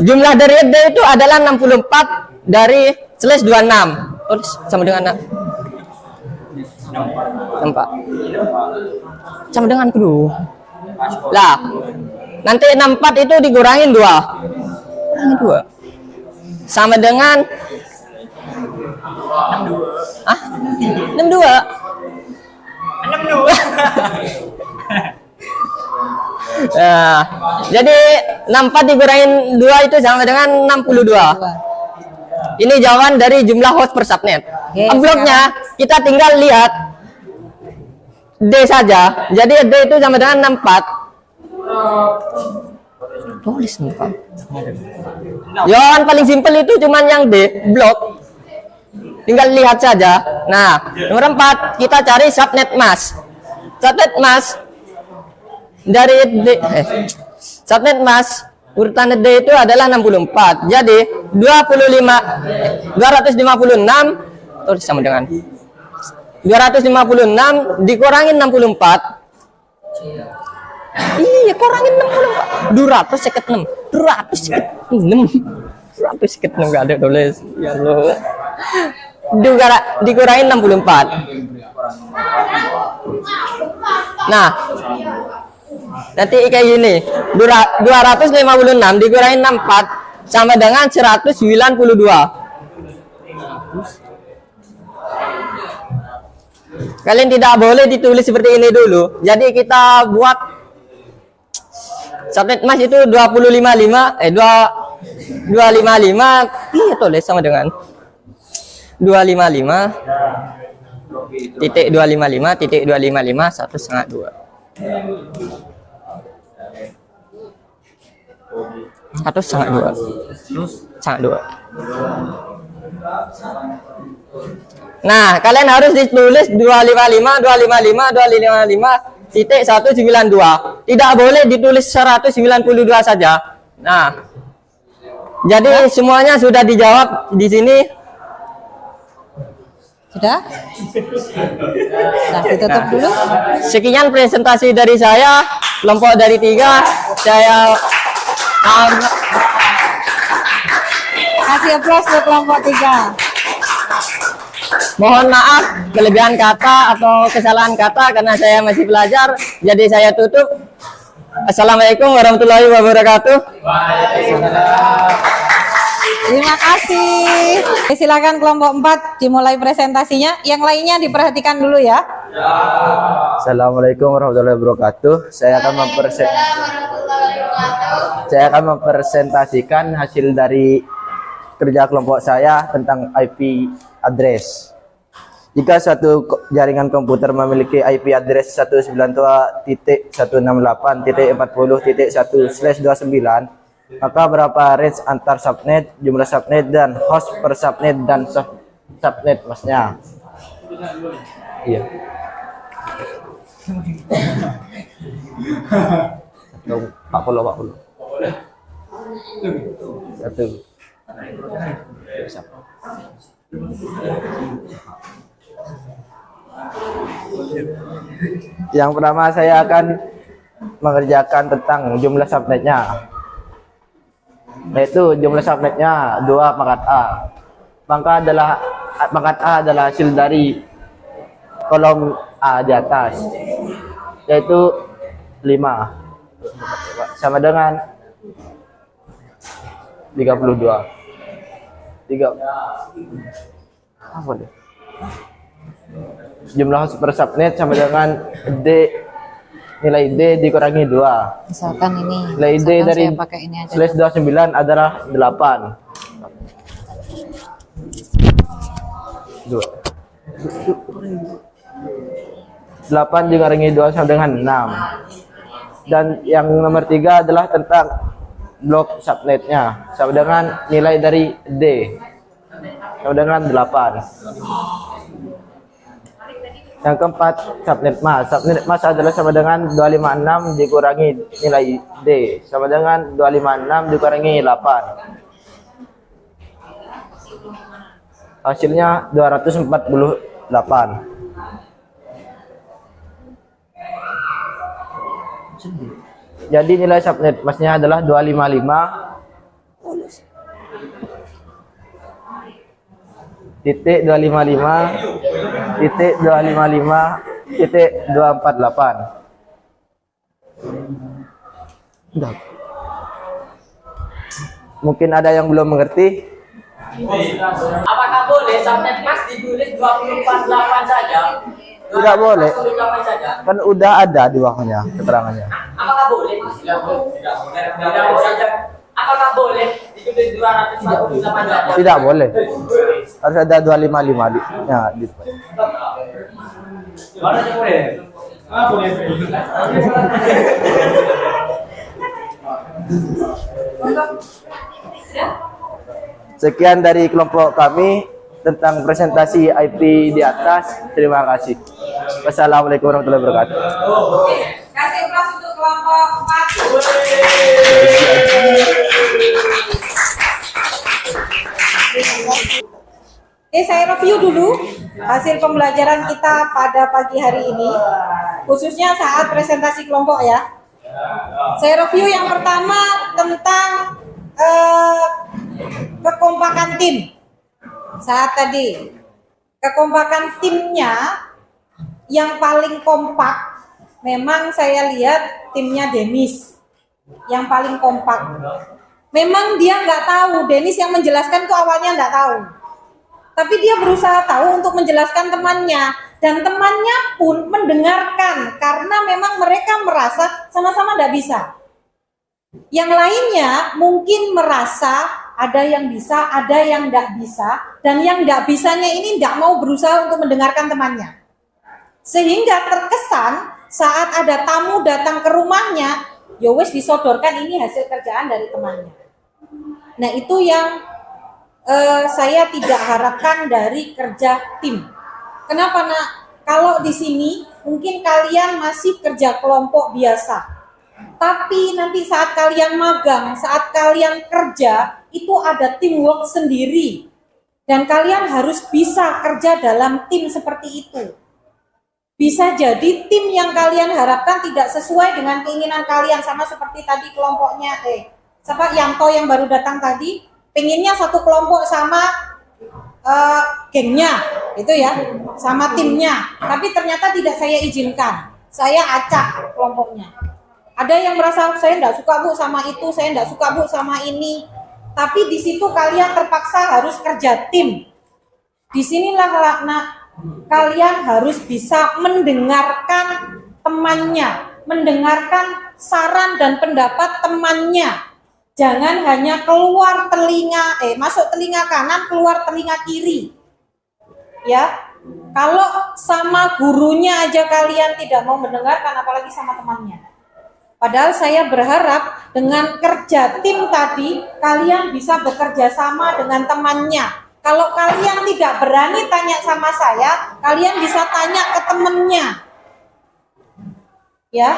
Jumlah dari AD itu adalah 64 dari /26. Sama dengan 4. Sama dengan kedua. Lah, nanti 64 itu dikurangin 2. Sama dengan 62. Nah, jadi 64 dikurangin 2 itu sama dengan 62. Ini jawaban dari jumlah host per subnet. Bloknya kita tinggal lihat D saja. Jadi D itu sama dengan 64. Tulis nih, Pak. Jawaban paling simpel itu cuman yang D, blok. Tinggal lihat saja. Nah, nomor 4 kita cari subnet mask. Subnet mask dari D, subnet mask urutan D itu adalah 64. Jadi 256 tulis sama dengan 256 dikurangin 64. Iya, kurangin 64. 256. 256 enggak ada tulis. Ya Allah. Dikurangin 64. Nah, nanti kayak gini. 256 dikurangin 64 sama dengan 192. Kalian tidak boleh ditulis seperti ini dulu. Jadi kita buat subnet mas itu 255 iya tulis sama dengan 255.255.255 1/2. 1/2. Nah, kalian harus ditulis 255.192. Tidak boleh ditulis 192 saja. Nah, jadi semuanya sudah dijawab di sini. Sudah? Nah, ditutup dulu. Sekian presentasi dari saya, kelompok dari 3. Saya Kasih aplaus ke kelompok 3. mohon maaf kelebihan kata atau kesalahan kata karena saya masih belajar. Jadi saya tutup. Assalamualaikum warahmatullahi wabarakatuh. Terima kasih. Silakan kelompok 4 dimulai presentasinya. Yang lainnya diperhatikan dulu ya. Assalamualaikum warahmatullahi wabarakatuh. Saya akan mempresentasikan hasil dari kerja kelompok saya tentang IP address. Jika suatu jaringan komputer memiliki IP address 192.168.40.1/29, maka berapa range antar subnet, jumlah subnet, dan host per subnet dan subnet masnya? Iya. Pak Polo. Satu. Yang pertama saya akan mengerjakan tentang jumlah subnetnya, yaitu jumlah subnetnya 2 pangkat A. Pangkat A adalah hasil dari kolom A di atas, yaitu 5 sama dengan 32. Apa deh? Jumlah host per subnet sama dengan nilai D dikurangi 2. Misalkan ini. Nilai D dari saya pakai ini aja. /29 adalah 8. 8 dikurangi 2 sama dengan 6. Dan yang nomor 3 adalah tentang blok subnetnya sama dengan nilai dari D sama dengan 8. Yang keempat, subnet mask adalah sama dengan 256 dikurangi nilai D sama dengan 256 dikurangi 8. Hasilnya 248. Jadi nilai subnet masknya adalah 255.255.248. Mungkin ada yang belum mengerti. Apakah boleh subnet mask ditulis 248 saja? Tidak boleh. 248 saja. Kan udah ada di bawahnya keterangannya. Apakah boleh? Tidak boleh. Apakah boleh ditulis 248 saja? Tidak boleh. Harus ada 255 di depan. Mana yang boleh? Boleh. Sekian dari kelompok kami tentang presentasi IP di atas. Terima kasih. Wassalamualaikum warahmatullahi wabarakatuh. Kasih plus untuk kelompok 4. Oke, saya review dulu hasil pembelajaran kita pada pagi hari ini, khususnya saat presentasi kelompok ya. Saya review yang pertama tentang kekompakan tim. Saat tadi, kekompakan timnya yang paling kompak, memang saya lihat timnya Denis yang paling kompak. Memang dia nggak tahu, Denis yang menjelaskan tuh awalnya nggak tahu. Tapi dia berusaha tahu untuk menjelaskan temannya. Dan temannya pun mendengarkan, karena memang mereka merasa sama-sama nggak bisa. Yang lainnya mungkin merasa ada yang bisa, ada yang nggak bisa. Dan yang nggak bisanya ini nggak mau berusaha untuk mendengarkan temannya. Sehingga terkesan saat ada tamu datang ke rumahnya, yowes disodorkan ini hasil kerjaan dari temannya. Nah itu yang saya tidak harapkan dari kerja tim. Kenapa nak? Kalau di sini mungkin kalian masih kerja kelompok biasa. Tapi nanti saat kalian magang, saat kalian kerja, itu ada teamwork sendiri. Dan kalian harus bisa kerja dalam tim seperti itu. Bisa jadi tim yang kalian harapkan tidak sesuai dengan keinginan kalian. Sama seperti tadi kelompoknya, Yanto yang baru datang tadi, pengennya satu kelompok sama gengnya, itu ya, sama timnya. Tapi ternyata tidak saya izinkan. Saya acak kelompoknya. Ada yang merasa saya tidak suka bu sama itu, saya tidak suka bu sama ini. Tapi di situ kalian terpaksa harus kerja tim. Disinilah kalian harus bisa mendengarkan temannya, mendengarkan saran dan pendapat temannya. Jangan hanya keluar telinga, masuk telinga kanan, keluar telinga kiri. Ya, kalau sama gurunya aja kalian tidak mau mendengarkan, apalagi sama temannya. Padahal saya berharap dengan kerja tim tadi, kalian bisa bekerja sama dengan temannya. Kalau kalian tidak berani tanya sama saya, kalian bisa tanya ke temannya. Ya,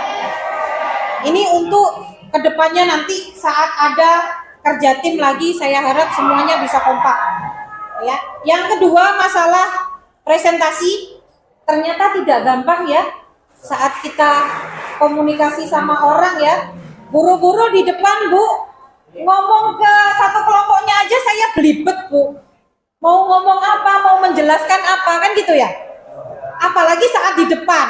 ini untuk kedepannya nanti saat ada kerja tim lagi, saya harap semuanya bisa kompak. Ya, yang kedua masalah presentasi, ternyata tidak gampang ya saat kita komunikasi sama orang ya. Buru-buru di depan Bu, ngomong ke satu kelompoknya aja saya belibet Bu. Mau ngomong apa, mau menjelaskan apa, kan gitu ya. Apalagi saat di depan.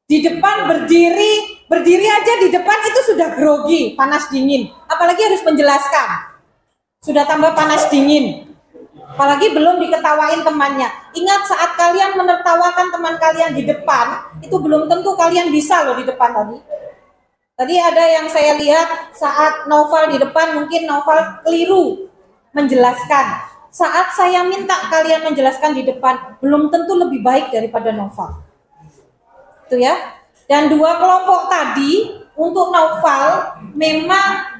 Di depan berdiri aja di depan itu sudah grogi, panas dingin. Apalagi harus menjelaskan. Sudah tambah panas dingin. Apalagi belum diketawain temannya. Ingat saat kalian menertawakan teman kalian di depan, itu belum tentu kalian bisa loh di depan tadi. Tadi ada yang saya lihat saat Novel di depan, mungkin Novel keliru menjelaskan. Saat saya minta kalian menjelaskan di depan, belum tentu lebih baik daripada Novel. Itu ya. Dan dua kelompok tadi, untuk Novel memang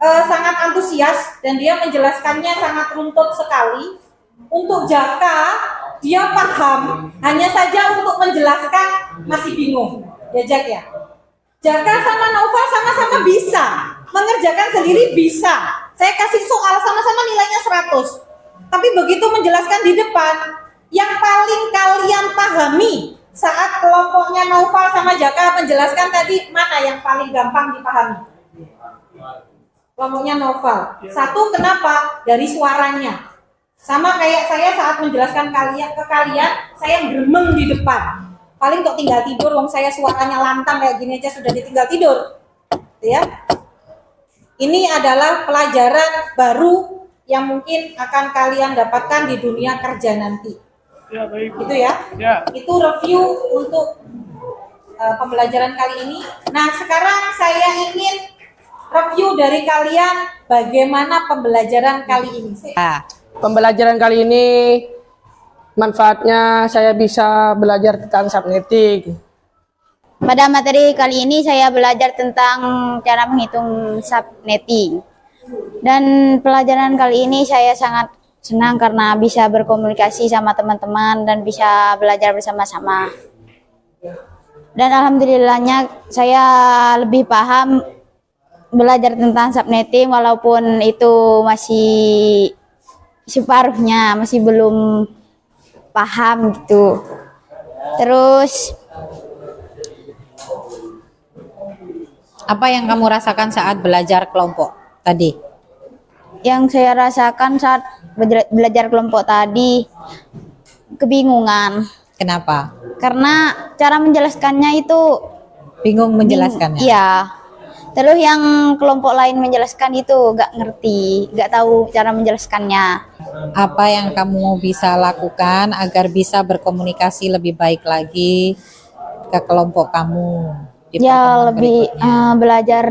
sangat antusias dan dia menjelaskannya sangat runtut sekali. Untuk Jaka, dia paham, hanya saja untuk menjelaskan masih bingung. Ya Jak ya. Jaka sama Novel sama-sama bisa, mengerjakan sendiri bisa. Saya kasih soal sama-sama nilainya 100. Tapi begitu menjelaskan di depan, yang paling kalian pahami saat kelompoknya Novel sama Jaka menjelaskan tadi, mana yang paling gampang dipahami? Kelompoknya Novel. Satu, kenapa? Dari suaranya. Sama kayak saya saat menjelaskan ke kalian, saya gremeng di depan. Paling kok tinggal tidur, wong saya suaranya lantang kayak gini aja sudah ditinggal tidur. Ya. Ini adalah pelajaran baru yang mungkin akan kalian dapatkan di dunia kerja nanti. Ya, baik. Itu ya. Ya. Itu review untuk pembelajaran kali ini. Nah, sekarang saya ingin review dari kalian bagaimana pembelajaran kali ini. Pembelajaran kali ini manfaatnya saya bisa belajar tentang subnetting. Pada materi kali ini saya belajar tentang cara menghitung subnetting. Dan pelajaran kali ini saya sangat senang karena bisa berkomunikasi sama teman-teman dan bisa belajar bersama-sama. Dan alhamdulillahnya saya lebih paham belajar tentang subnetting walaupun itu masih separuhnya, masih belum paham gitu. Terus Apa yang kamu rasakan saat belajar kelompok tadi? yang saya rasakan saat belajar kelompok tadi kebingungan Kenapa? karena cara menjelaskannya itu Bingung menjelaskannya? iya. Terus yang kelompok lain menjelaskan itu gak ngerti, gak tahu cara menjelaskannya. Apa yang kamu bisa lakukan agar bisa berkomunikasi lebih baik lagi ke kelompok kamu? Di Ya pertemuan lebih berikutnya? belajar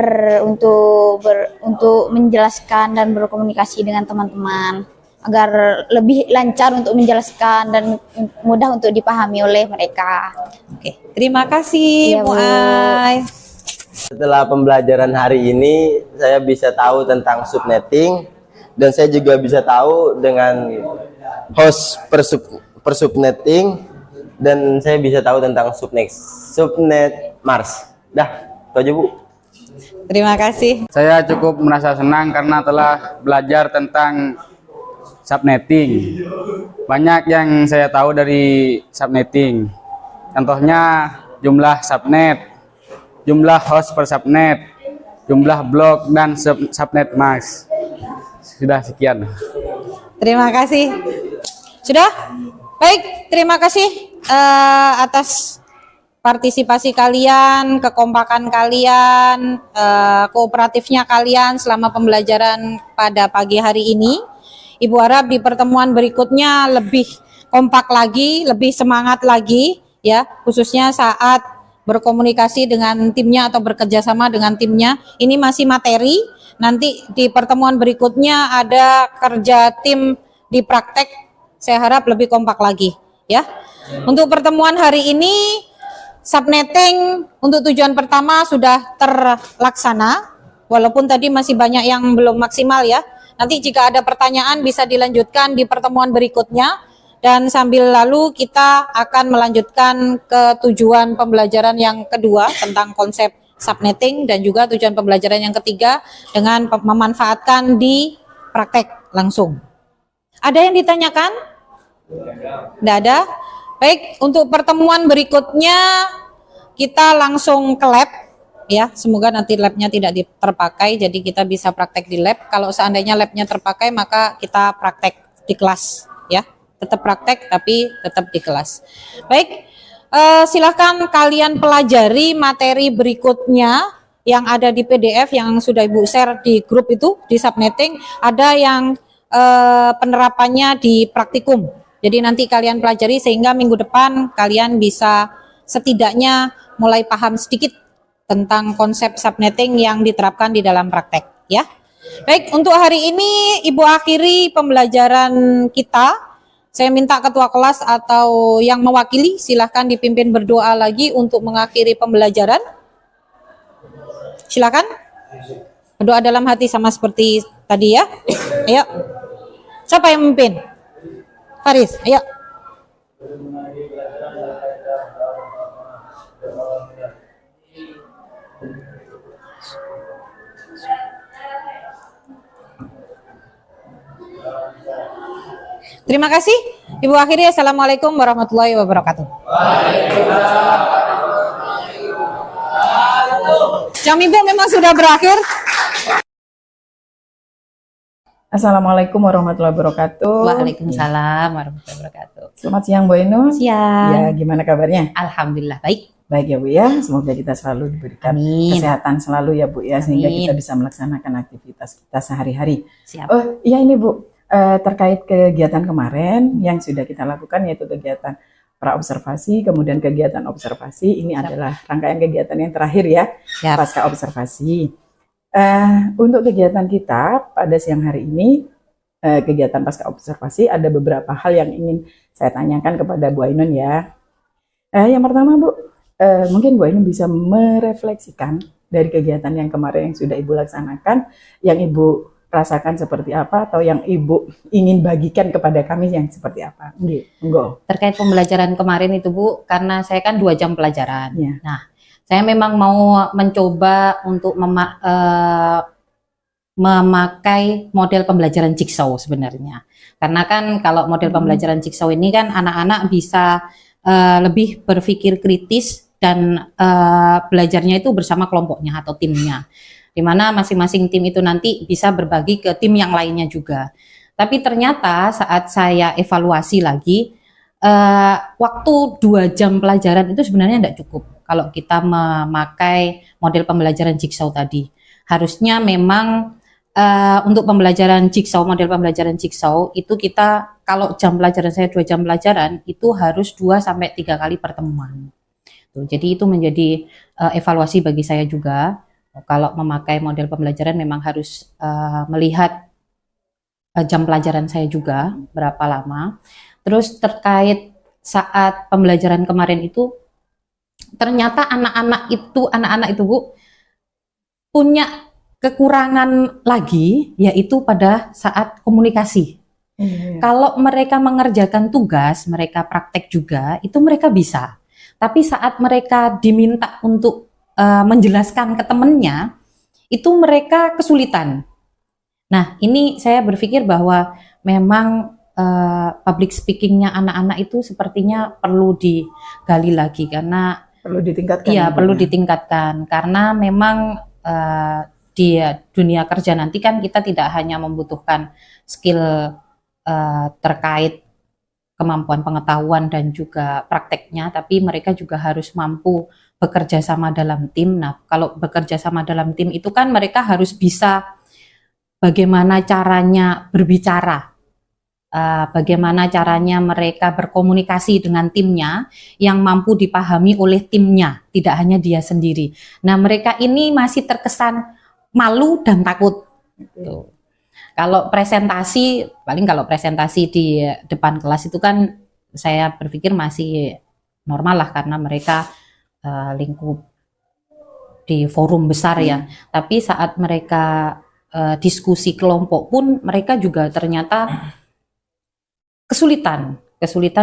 untuk menjelaskan dan berkomunikasi dengan teman-teman agar lebih lancar untuk menjelaskan dan mudah untuk dipahami oleh mereka. Oke, terima kasih Iya, Bu. Muay. Setelah pembelajaran hari ini, saya bisa tahu tentang subnetting dan saya juga bisa tahu dengan host per subnetting dan saya bisa tahu tentang subnet Mars. Dah, itu aja Bu. Terima kasih. Saya cukup merasa senang karena telah belajar tentang subnetting. Banyak yang saya tahu dari subnetting. Contohnya jumlah subnet, jumlah host per subnet, jumlah blok dan subnet max. Sudah sekian. Terima kasih. Sudah? Baik, terima kasih atas partisipasi kalian, kekompakan kalian, kooperatifnya kalian selama pembelajaran pada pagi hari ini. Ibu harap di pertemuan berikutnya lebih kompak lagi, lebih semangat lagi ya, khususnya saat berkomunikasi dengan timnya atau bekerja sama dengan timnya. Ini masih materi, nanti di pertemuan berikutnya ada kerja tim di praktek, saya harap lebih kompak lagi ya. Untuk pertemuan hari ini subnetting untuk tujuan pertama sudah terlaksana, walaupun tadi masih banyak yang belum maksimal ya. Nanti jika ada pertanyaan bisa dilanjutkan di pertemuan berikutnya, dan sambil lalu kita akan melanjutkan ke tujuan pembelajaran yang kedua tentang konsep subnetting, dan juga tujuan pembelajaran yang ketiga dengan memanfaatkan di praktek langsung. Ada yang ditanyakan? Tidak ada? Baik, untuk pertemuan berikutnya kita langsung ke lab ya. Semoga nanti labnya tidak terpakai, jadi kita bisa praktek di lab. Kalau seandainya labnya terpakai, maka kita praktek di kelas ya. Tetap praktek tapi tetap di kelas. Baik, silahkan kalian pelajari materi berikutnya yang ada di PDF yang sudah Ibu share di grup itu, di subnetting. Ada yang penerapannya di praktikum. Jadi nanti kalian pelajari sehingga minggu depan kalian bisa setidaknya mulai paham sedikit tentang konsep subnetting yang diterapkan di dalam praktek ya. Baik, untuk hari ini Ibu akhiri pembelajaran kita. Saya minta ketua kelas atau yang mewakili silahkan dipimpin berdoa lagi untuk mengakhiri pembelajaran. Silakan. Berdoa dalam hati sama seperti tadi ya. Ayo. Siapa yang memimpin? Faris, ayo. Terima kasih. Ibu akhiri, assalamualaikum warahmatullahi wabarakatuh. Jam Ibu memang sudah berakhir. Assalamualaikum warahmatullahi wabarakatuh. Waalaikumsalam warahmatullahi wabarakatuh. Selamat siang Bu Ainun. Siang. Ya, gimana kabarnya? Alhamdulillah baik. Baik ya Bu ya, semoga kita selalu diberikan kesehatan selalu ya Bu ya, sehingga kita bisa melaksanakan aktivitas kita sehari-hari. Siap. Oh iya ini Bu, terkait kegiatan kemarin yang sudah kita lakukan, yaitu kegiatan praobservasi, kemudian kegiatan observasi. Ini adalah rangkaian kegiatan yang terakhir ya, pasca observasi. Untuk kegiatan kita pada siang hari ini, kegiatan pasca observasi, ada beberapa hal yang ingin saya tanyakan kepada Bu Ainun ya. Yang pertama Bu, mungkin Bu Ainun bisa merefleksikan dari kegiatan yang kemarin yang sudah Ibu laksanakan, yang Ibu rasakan seperti apa, atau yang Ibu ingin bagikan kepada kami yang seperti apa. Monggo. Terkait pembelajaran kemarin itu Bu, karena saya kan 2 jam pelajaran. Ya. Nah, saya memang mau mencoba untuk memakai model pembelajaran jigsaw sebenarnya. Karena kan kalau model pembelajaran jigsaw ini kan anak-anak bisa lebih berpikir kritis dan belajarnya itu bersama kelompoknya atau timnya. Di mana masing-masing tim itu nanti bisa berbagi ke tim yang lainnya juga. Tapi ternyata saat saya evaluasi lagi, waktu 2 jam pelajaran itu sebenarnya tidak cukup kalau kita memakai model pembelajaran jigsaw tadi. Harusnya memang untuk pembelajaran jigsaw, model pembelajaran jigsaw itu kita, kalau jam pelajaran saya 2 jam pelajaran, itu harus 2-3 kali pertemuan. Jadi itu menjadi evaluasi bagi saya juga. Kalau memakai model pembelajaran memang harus melihat jam pelajaran saya juga, berapa lama. Terus terkait saat pembelajaran kemarin itu, ternyata anak-anak itu Bu, punya kekurangan lagi, yaitu pada saat komunikasi. Kalau mereka mengerjakan tugas, mereka praktek juga, itu mereka bisa. Tapi saat mereka diminta untuk menjelaskan ke temennya, itu mereka kesulitan. Nah, ini saya berpikir bahwa memang public speakingnya anak-anak itu sepertinya perlu digali lagi, karena perlu ditingkatkan. Iya, perlu ditingkatkan, karena memang di dunia kerja nanti kan kita tidak hanya membutuhkan skill terkait kemampuan pengetahuan dan juga prakteknya, tapi mereka juga harus mampu bekerja sama dalam tim. Nah, kalau bekerja sama dalam tim itu kan mereka harus bisa bagaimana caranya berbicara bagaimana caranya mereka berkomunikasi dengan timnya yang mampu dipahami oleh timnya, tidak hanya dia sendiri. Nah, mereka ini masih terkesan malu dan takut. Gitu. Kalau presentasi, paling kalau presentasi di depan kelas itu kan saya berpikir masih normal lah karena mereka lingkup di forum besar ya. Tapi saat mereka diskusi kelompok pun mereka juga ternyata kesulitan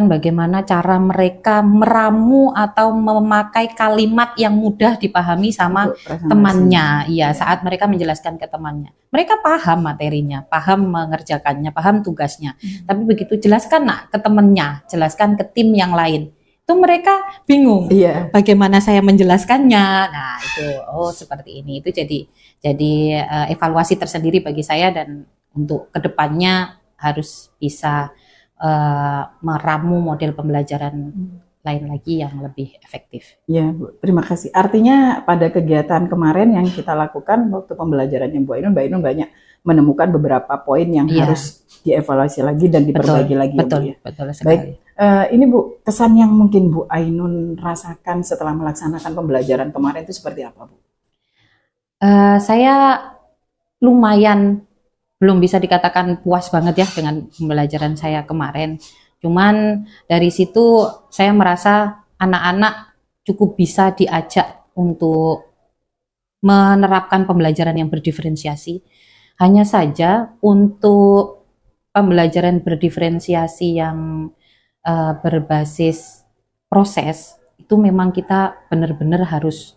bagaimana cara mereka meramu atau memakai kalimat yang mudah dipahami sama temannya. Iya, saat mereka menjelaskan ke temannya. Mereka paham materinya, paham mengerjakannya, paham tugasnya. Tapi begitu jelaskan ke temannya, jelaskan ke tim yang lain, itu mereka bingung. Iya. Bagaimana saya menjelaskannya? Nah, itu seperti ini. Itu jadi evaluasi tersendiri bagi saya dan untuk kedepannya harus bisa meramu model pembelajaran lain lagi yang lebih efektif. Ya, Bu. Terima kasih. Artinya pada kegiatan kemarin yang kita lakukan waktu pembelajarannya Bu Ainun banyak menemukan beberapa poin yang harus dievaluasi lagi dan diperbaiki lagi. Betul, ya, Bu, ya? Betul sekali. Baik, ini Bu, kesan yang mungkin Bu Ainun rasakan setelah melaksanakan pembelajaran kemarin itu seperti apa, Bu? Saya lumayan belum bisa dikatakan puas banget ya dengan pembelajaran saya kemarin. Cuman dari situ saya merasa anak-anak cukup bisa diajak untuk menerapkan pembelajaran yang berdiferensiasi. Hanya saja untuk pembelajaran berdiferensiasi yang berbasis proses itu memang kita benar-benar harus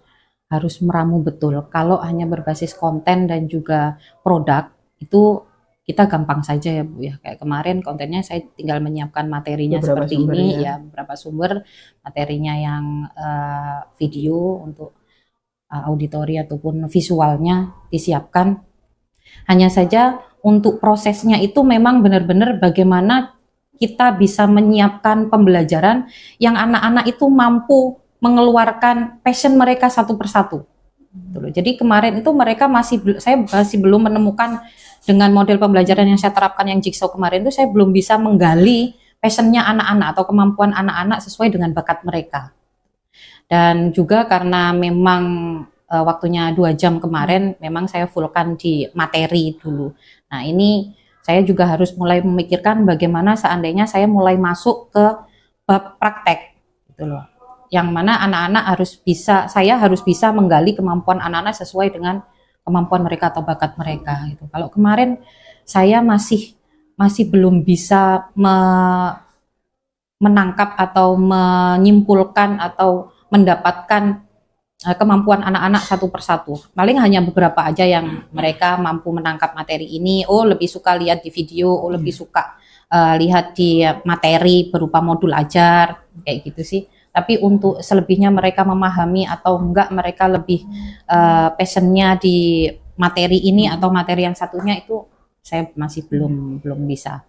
meramu betul. Kalau hanya berbasis konten dan juga produk itu kita gampang saja ya Bu ya. Kayak kemarin kontennya saya tinggal menyiapkan materinya Beberapa seperti sumber, ini ya. beberapa sumber materinya yang video untuk auditori ataupun visualnya disiapkan. Hanya saja untuk prosesnya itu memang benar-benar bagaimana kita bisa menyiapkan pembelajaran yang anak-anak itu mampu mengeluarkan passion mereka satu persatu. Jadi kemarin itu saya masih belum menemukan dengan model pembelajaran yang saya terapkan yang jigsaw kemarin itu saya belum bisa menggali passionnya anak-anak atau kemampuan anak-anak sesuai dengan bakat mereka. Dan juga karena memang waktunya 2 jam kemarin memang saya fullkan di materi dulu. Nah, ini saya juga harus mulai memikirkan bagaimana seandainya saya mulai masuk ke bab praktek gitu loh. Yang mana anak-anak saya harus bisa menggali kemampuan anak-anak sesuai dengan kemampuan mereka atau bakat mereka gitu. Kalau kemarin saya masih belum bisa menangkap atau menyimpulkan atau mendapatkan kemampuan anak-anak satu persatu. Paling hanya beberapa aja yang mereka mampu menangkap materi ini. Lebih suka lihat di video, lebih suka lihat di materi berupa modul ajar, kayak gitu sih. Tapi untuk selebihnya mereka memahami atau enggak mereka lebih passionnya di materi ini atau materi yang satunya itu saya masih belum bisa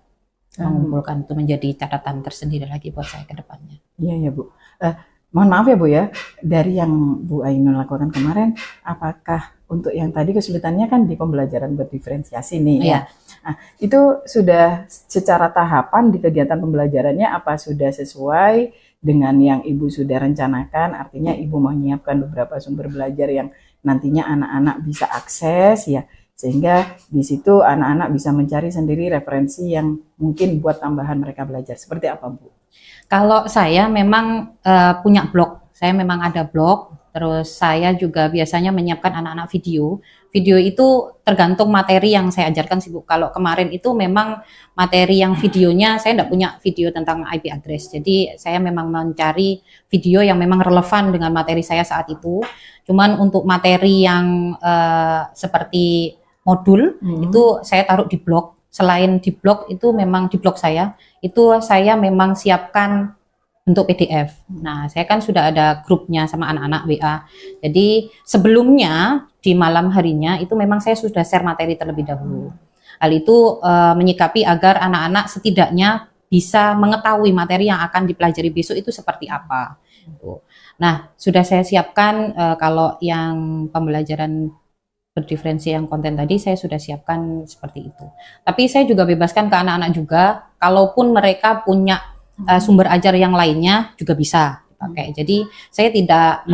mengumpulkan. Itu menjadi catatan tersendiri lagi buat saya ke depannya. Iya ya Bu. Mohon maaf ya Bu ya, dari yang Bu Ainun lakukan kemarin, apakah untuk yang tadi kesulitannya kan di pembelajaran berdiferensiasi nih ya. Nah, itu sudah secara tahapan di kegiatan pembelajarannya apa sudah sesuai dengan yang Ibu sudah rencanakan? Artinya Ibu menyiapkan beberapa sumber belajar yang nantinya anak-anak bisa akses ya, sehingga di situ anak-anak bisa mencari sendiri referensi yang mungkin buat tambahan mereka belajar. Seperti apa Bu? Kalau saya memang punya blog, saya memang ada blog. Terus saya juga biasanya menyiapkan anak-anak video. Video itu tergantung materi yang saya ajarkan sih Bu. Kalau kemarin itu memang materi yang videonya, saya tidak punya video tentang IP address. Jadi saya memang mencari video yang memang relevan dengan materi saya saat itu. Cuman untuk materi yang seperti modul, itu saya taruh di blog. Selain di blog itu memang di blog saya, itu saya memang siapkan untuk PDF. Nah, saya kan sudah ada grupnya sama anak-anak WA. Jadi sebelumnya di malam harinya itu memang saya sudah share materi terlebih dahulu. Hal itu menyikapi agar anak-anak setidaknya bisa mengetahui materi yang akan dipelajari besok itu seperti apa. Nah, sudah saya siapkan kalau yang pembelajaran berdiferensi yang konten tadi saya sudah siapkan seperti itu. Tapi saya juga bebaskan ke anak-anak juga, kalaupun mereka punya sumber ajar yang lainnya juga bisa dipakai. Jadi saya tidak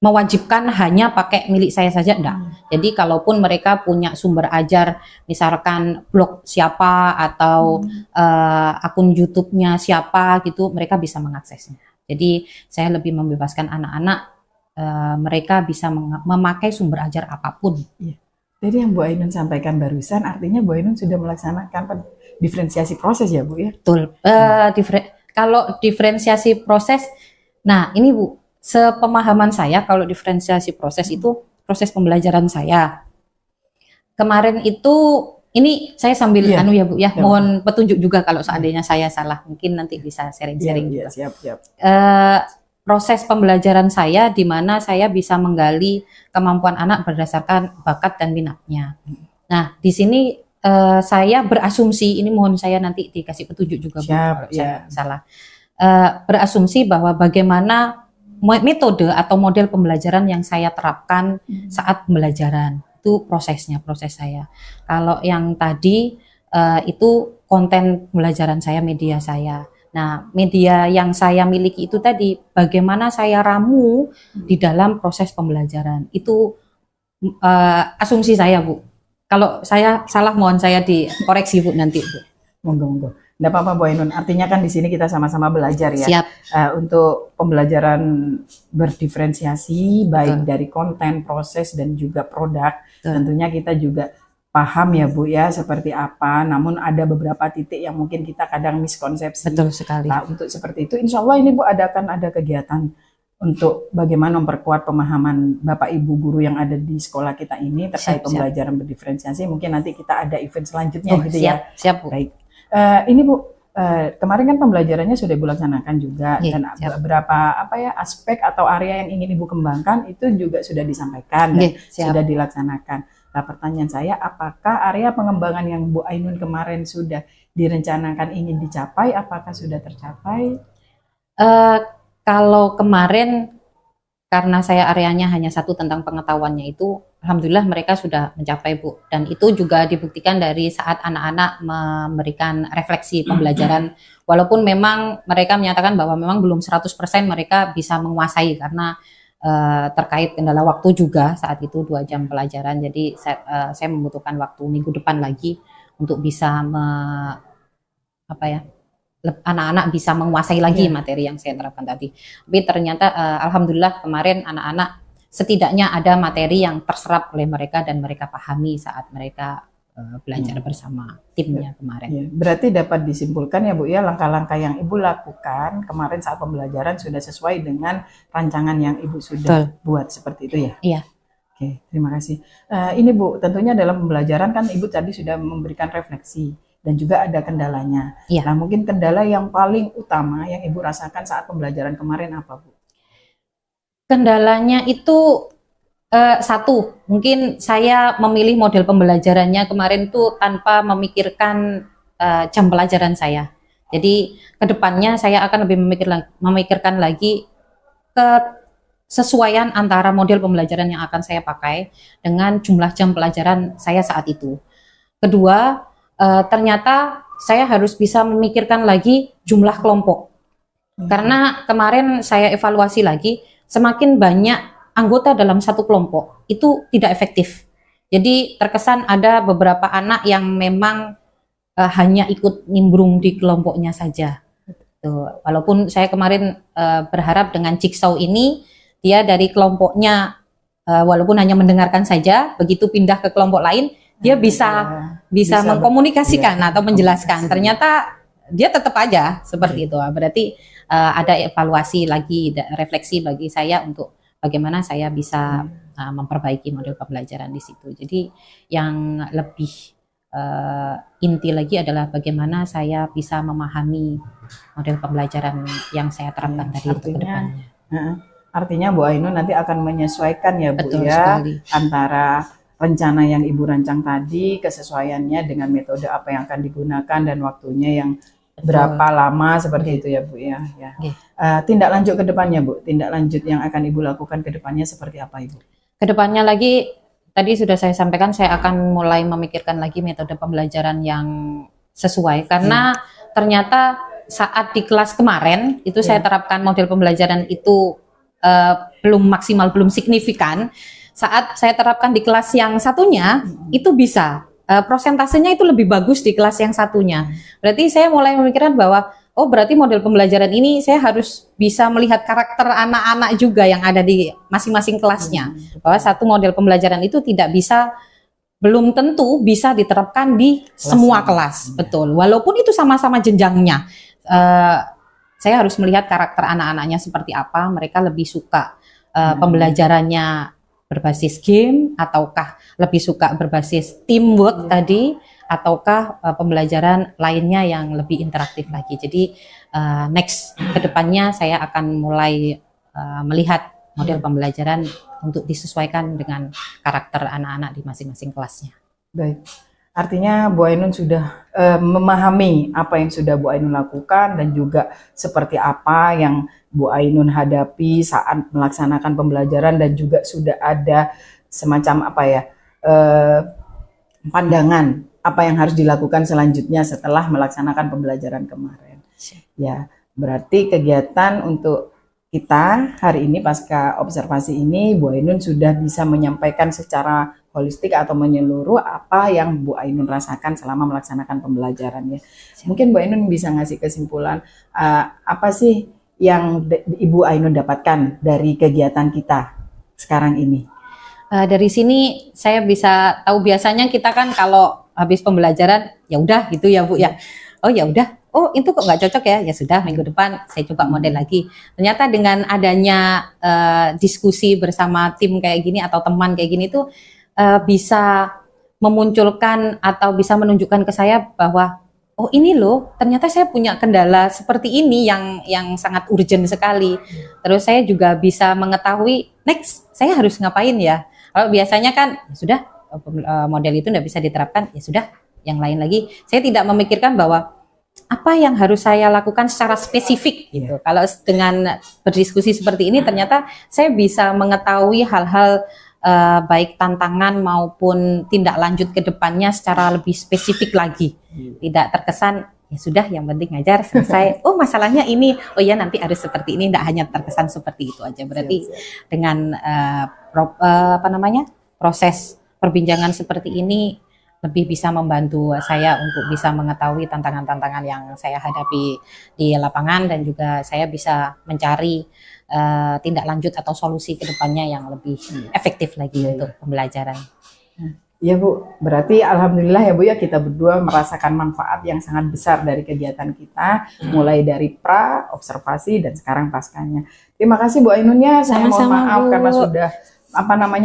mewajibkan hanya pakai milik saya saja, enggak. Jadi kalaupun mereka punya sumber ajar, misalkan blog siapa atau akun YouTube-nya siapa gitu, mereka bisa mengaksesnya. Jadi saya lebih membebaskan anak-anak, mereka bisa memakai sumber ajar apapun. Iya. Jadi yang Bu Ainun sampaikan barusan, artinya Bu Ainun sudah melaksanakan diferensiasi proses ya Bu ya? Betul. Kalau diferensiasi proses, nah ini Bu, sepemahaman saya kalau diferensiasi proses itu proses pembelajaran saya. Kemarin itu, ini saya sambil Iya. ya Bu ya, mohon petunjuk juga kalau seandainya saya salah, mungkin nanti bisa sharing-sharing juga. Siap. Proses pembelajaran saya di mana saya bisa menggali kemampuan anak berdasarkan bakat dan minatnya. Nah, di sini saya berasumsi, ini mohon saya nanti dikasih petunjuk juga Bu, kalau saya salah. Berasumsi bahwa bagaimana metode atau model pembelajaran yang saya terapkan saat pembelajaran, itu proses saya. Kalau yang tadi itu konten pembelajaran saya, media saya. Nah, media yang saya miliki itu tadi, bagaimana saya ramu di dalam proses pembelajaran. Itu asumsi saya, Bu. Kalau saya salah, mohon saya dikoreksi, Bu, nanti, Bu. Monggo. Nggak apa-apa, Bu Ainun. Artinya kan di sini kita sama-sama belajar ya. Siap. Untuk pembelajaran berdiferensiasi, baik dari konten, proses, dan juga produk. Tentunya kita juga paham ya Bu ya seperti apa, namun ada beberapa titik yang mungkin kita kadang miskonsepsi. Betul sekali. Nah, untuk seperti itu insya Allah ini Bu akan ada kegiatan untuk bagaimana memperkuat pemahaman Bapak Ibu guru yang ada di sekolah kita ini terkait pembelajaran berdiferensiasi. Mungkin nanti kita ada event selanjutnya gitu ya. Siap Bu. Baik. Ini Bu, kemarin kan pembelajarannya sudah Ibu laksanakan juga, dan beberapa aspek atau area yang ingin Ibu kembangkan itu juga sudah disampaikan dan sudah dilaksanakan. Nah, pertanyaan saya, apakah area pengembangan yang Bu Ainun kemarin sudah direncanakan ingin dicapai, apakah sudah tercapai? Kalau kemarin, karena saya areanya hanya satu tentang pengetahuannya itu, alhamdulillah mereka sudah mencapai Bu. Dan itu juga dibuktikan dari saat anak-anak memberikan refleksi pembelajaran. Walaupun memang mereka menyatakan bahwa memang belum 100% mereka bisa menguasai, karena terkait kendala waktu juga saat itu 2 jam pelajaran, jadi saya membutuhkan waktu minggu depan lagi untuk bisa anak-anak bisa menguasai lagi materi yang saya terapkan tadi. Tapi ternyata alhamdulillah kemarin anak-anak setidaknya ada materi yang terserap oleh mereka dan mereka pahami saat mereka belajar bersama timnya kemarin. Ya, berarti dapat disimpulkan ya Bu ya, langkah-langkah yang Ibu lakukan kemarin saat pembelajaran sudah sesuai dengan rancangan yang Ibu sudah buat seperti itu ya? Iya. Oke, terima kasih. Ini Bu, tentunya dalam pembelajaran kan Ibu tadi sudah memberikan refleksi dan juga ada kendalanya. Iya. Nah, mungkin kendala yang paling utama yang Ibu rasakan saat pembelajaran kemarin apa Bu? Kendalanya itu satu, mungkin saya memilih model pembelajarannya kemarin itu tanpa memikirkan jam pelajaran saya. Jadi kedepannya saya akan lebih memikirkan lagi kesesuaian antara model pembelajaran yang akan saya pakai dengan jumlah jam pelajaran saya saat itu. Kedua, ternyata saya harus bisa memikirkan lagi jumlah kelompok. Karena kemarin saya evaluasi lagi, semakin banyak anggota dalam satu kelompok itu tidak efektif. Jadi terkesan ada beberapa anak yang memang hanya ikut nimbrung di kelompoknya saja. Tuh. Walaupun saya kemarin berharap dengan Jigsaw ini dia dari kelompoknya walaupun hanya mendengarkan saja, begitu pindah ke kelompok lain dia bisa mengkomunikasikan atau menjelaskan. Ternyata dia tetap aja seperti itu. Berarti ada evaluasi lagi, refleksi bagi saya untuk bagaimana saya bisa memperbaiki model pembelajaran di situ. Jadi yang lebih inti lagi adalah bagaimana saya bisa memahami model pembelajaran yang saya terapkan tadi untuk kedepannya. Artinya Bu Ainun nanti akan menyesuaikan ya Bu. Betul ya sekali. Antara rencana yang Ibu rancang tadi, kesesuaiannya dengan metode apa yang akan digunakan dan waktunya yang berapa lama seperti itu ya Bu ya. Tindak lanjut ke depannya Bu, tindak lanjut yang akan Ibu lakukan ke depannya seperti apa Ibu? Kedepannya lagi, tadi sudah saya sampaikan, saya akan mulai memikirkan lagi metode pembelajaran yang sesuai, karena ternyata saat di kelas kemarin itu saya terapkan model pembelajaran itu belum maksimal, belum signifikan. Saat saya terapkan di kelas yang satunya itu bisa prosentasenya itu lebih bagus di kelas yang satunya. Berarti saya mulai memikirkan bahwa oh berarti model pembelajaran ini saya harus bisa melihat karakter anak-anak juga yang ada di masing-masing kelasnya. Bahwa satu model pembelajaran itu tidak bisa, belum tentu bisa diterapkan di semua kelas. Betul. Walaupun itu sama-sama jenjangnya. Saya harus melihat karakter anak-anaknya seperti apa, mereka lebih suka pembelajarannya berbasis game, ataukah lebih suka berbasis teamwork tadi, ataukah pembelajaran lainnya yang lebih interaktif lagi. Jadi next kedepannya saya akan mulai melihat model pembelajaran untuk disesuaikan dengan karakter anak-anak di masing-masing kelasnya. Baik, artinya Bu Ainun sudah memahami apa yang sudah Bu Ainun lakukan dan juga seperti apa yang Bu Ainun hadapi saat melaksanakan pembelajaran, dan juga sudah ada semacam apa ya, pandangan apa yang harus dilakukan selanjutnya setelah melaksanakan pembelajaran kemarin. Ya, berarti kegiatan untuk kita hari ini pasca observasi ini, Bu Ainun sudah bisa menyampaikan secara holistik atau menyeluruh apa yang Bu Ainun rasakan selama melaksanakan pembelajarannya. Mungkin Bu Ainun bisa ngasih kesimpulan apa sih yang Ibu Ainun dapatkan dari kegiatan kita sekarang ini? Dari sini saya bisa tahu, biasanya kita kan kalau habis pembelajaran ya udah gitu ya Bu ya. Oh ya udah, oh itu kok nggak cocok ya, ya sudah minggu depan saya coba model lagi. Ternyata dengan adanya diskusi bersama tim kayak gini atau teman kayak gini tuh bisa memunculkan atau bisa menunjukkan ke saya bahwa oh ini loh ternyata saya punya kendala seperti ini yang sangat urgent sekali. Terus saya juga bisa mengetahui next saya harus ngapain ya. Kalau biasanya kan sudah model itu tidak bisa diterapkan, ya sudah yang lain lagi. Saya tidak memikirkan bahwa apa yang harus saya lakukan secara spesifik gitu. Kalau dengan berdiskusi seperti ini ternyata saya bisa mengetahui hal-hal baik tantangan maupun tindak lanjut ke depannya secara lebih spesifik lagi. Tidak terkesan ya sudah yang penting ngajar selesai. Oh masalahnya ini, oh ya nanti harus seperti ini. Tidak hanya terkesan seperti itu aja. Berarti dengan proses perbincangan seperti ini lebih bisa membantu saya untuk bisa mengetahui tantangan-tantangan yang saya hadapi di lapangan, dan juga saya bisa mencari tindak lanjut atau solusi ke depannya yang lebih efektif lagi untuk pembelajaran. Ya Bu, berarti alhamdulillah ya Bu ya, kita berdua merasakan manfaat yang sangat besar dari kegiatan kita, mulai dari pra, observasi, dan sekarang paskanya. Terima kasih Bu Ainun ya, saya mohon maaf Bu, karena sudah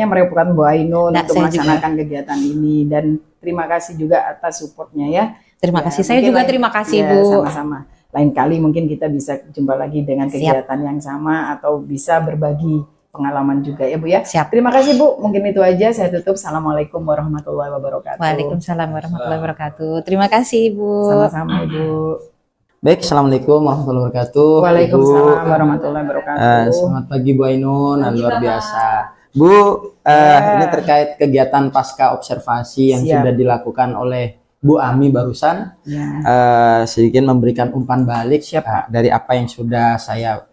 merepotkan Bu Ainun untuk melaksanakan kegiatan ini, dan terima kasih juga atas supportnya ya. Terima kasih, saya juga terima kasih Bu. Sama-sama. Lain kali mungkin kita bisa jumpa lagi dengan kegiatan yang sama atau bisa berbagi pengalaman juga ya Bu ya. Siap. Terima kasih Bu, mungkin itu aja saya tutup. Assalamualaikum warahmatullahi wabarakatuh. Waalaikumsalam warahmatullahi wabarakatuh. Terima kasih Bu. Sama-sama Ibu. Baik, assalamualaikum warahmatullahi wabarakatuh. Waalaikumsalam warahmatullahi wabarakatuh. Selamat pagi Bu Ainun, luar biasa. Bu, ini terkait kegiatan pasca observasi yang sudah dilakukan oleh Bu Ami barusan, sedikit memberikan umpan balik dari apa yang sudah saya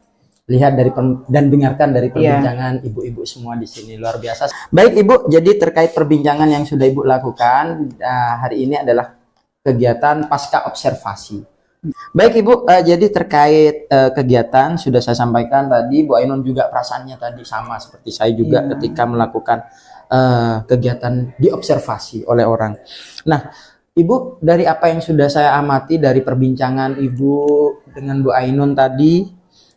lihat dan dengarkan dari perbincangan ibu-ibu semua di sini, luar biasa. Baik Ibu, jadi terkait perbincangan yang sudah Ibu lakukan hari ini adalah kegiatan pasca observasi. Baik Ibu, jadi terkait kegiatan sudah saya sampaikan tadi, Bu Ainun juga perasaannya tadi sama seperti saya juga ketika melakukan kegiatan diobservasi oleh orang. Nah, Ibu, dari apa yang sudah saya amati dari perbincangan Ibu dengan Bu Ainun tadi,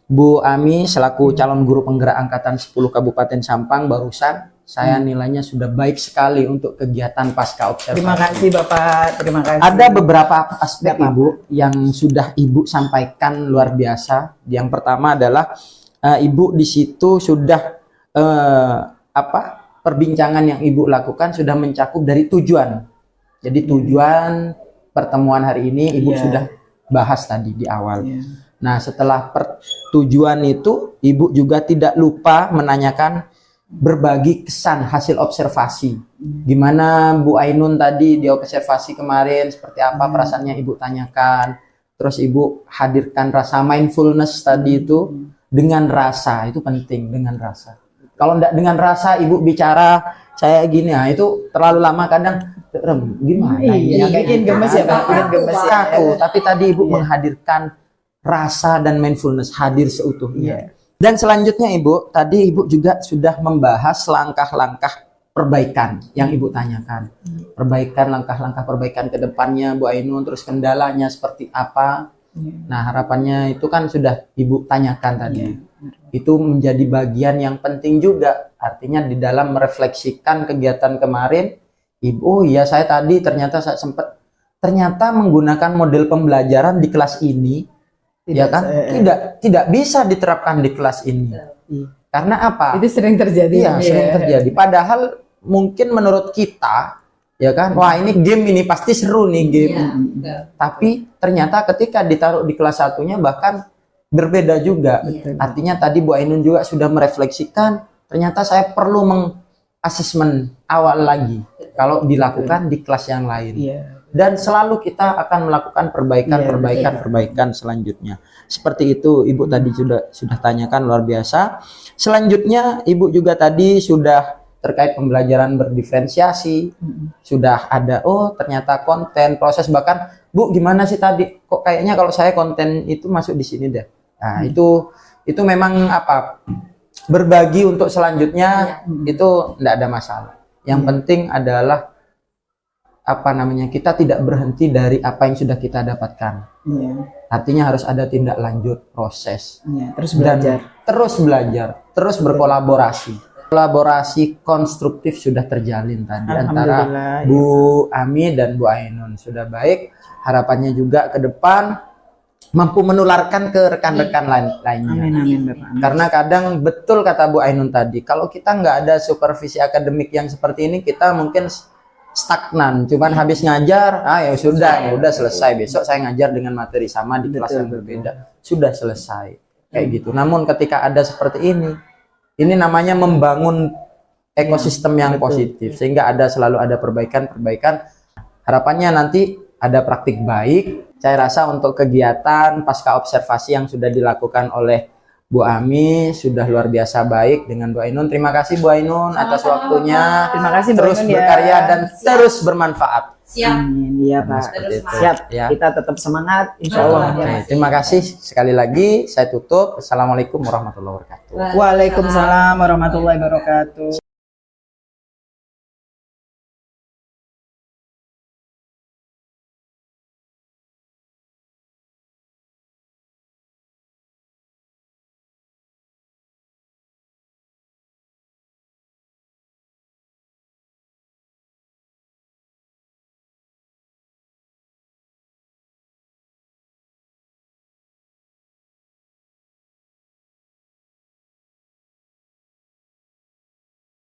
Bu Ami selaku calon guru penggerak angkatan 10 Kabupaten Sampang barusan, saya nilainya sudah baik sekali untuk kegiatan pasca observasi. Terima kasih Bapak, terima kasih. Ada beberapa aspek Ibu yang sudah Ibu sampaikan luar biasa. Yang pertama adalah Ibu di situ sudah perbincangan yang Ibu lakukan sudah mencakup dari tujuan. Jadi tujuan pertemuan hari ini Ibu sudah bahas tadi di awal. Nah, setelah tujuan itu Ibu juga tidak lupa menanyakan berbagi kesan hasil observasi. Gimana Bu Ainun tadi di observasi kemarin, seperti apa perasaannya Ibu tanyakan. Terus Ibu hadirkan rasa mindfulness tadi itu dengan rasa, itu penting, dengan rasa. Kalau enggak dengan rasa Ibu bicara saya gini, nah itu terlalu lama kadang gimana Iya, kayak bikin gitu. gemes ya, Pak. Bikin gemes ya. Tapi tadi Ibu menghadirkan rasa dan mindfulness hadir seutuhnya. Iya. Dan selanjutnya Ibu, tadi Ibu juga sudah membahas langkah-langkah perbaikan yang Ibu tanyakan. Perbaikan, langkah-langkah perbaikan ke depannya Bu Ainun, terus kendalanya seperti apa. Nah, harapannya itu kan sudah Ibu tanyakan tadi. Itu menjadi bagian yang penting juga. Artinya di dalam merefleksikan kegiatan kemarin, Ibu, oh iya saya tadi ternyata saya sempat ternyata menggunakan model pembelajaran di kelas ini, ya kan? Tidak bisa diterapkan di kelas ini. Karena apa? Itu sering terjadi. Iya, sering terjadi. Padahal mungkin menurut kita, ya kan, wah ini game ini pasti seru nih game. Tapi ternyata ketika ditaruh di kelas satunya bahkan berbeda juga. Artinya tadi Bu Ainun juga sudah merefleksikan, ternyata saya perlu mengasesmen awal lagi kalau dilakukan di kelas yang lain. Dan selalu kita akan melakukan perbaikan selanjutnya. Seperti itu Ibu tadi sudah tanyakan, luar biasa. Selanjutnya Ibu juga tadi sudah terkait pembelajaran berdiferensiasi. Sudah ada, oh ternyata konten, proses, bahkan Bu gimana sih tadi kok kayaknya kalau saya konten itu masuk di sini deh. Nah, itu memang apa? Berbagi untuk selanjutnya itu enggak ada masalah. Yang penting adalah apa namanya, kita tidak berhenti dari apa yang sudah kita dapatkan. Artinya harus ada tindak lanjut, proses, terus belajar, terus berkolaborasi. Kolaborasi konstruktif sudah terjalin tadi antara Bu Ami dan Bu Ainun, sudah baik. Harapannya juga ke depan mampu menularkan ke rekan-rekan lainnya. Karena kadang betul kata Bu Ainun tadi, kalau kita nggak ada supervisi akademik yang seperti ini, kita mungkin stagnan, cuman habis ngajar, ya sudah selesai, besok saya ngajar dengan materi sama di kelas yang berbeda, sudah selesai, kayak gitu. Namun ketika ada seperti ini namanya membangun ekosistem yang positif, sehingga selalu ada perbaikan. Harapannya nanti ada praktik baik. Saya rasa untuk kegiatan pasca observasi yang sudah dilakukan oleh Bu Ami sudah luar biasa baik dengan Bu Ainun. Terima kasih Bu Ainun atas waktunya. Terima kasih Bu terus Ainun, berkarya dan terus bermanfaat. Iya Pak. Siap. Kita tetap semangat, insya Allah. Terima kasih sekali lagi. Saya tutup. Assalamualaikum warahmatullahi wabarakatuh. Waalaikumsalam warahmatullahi wabarakatuh.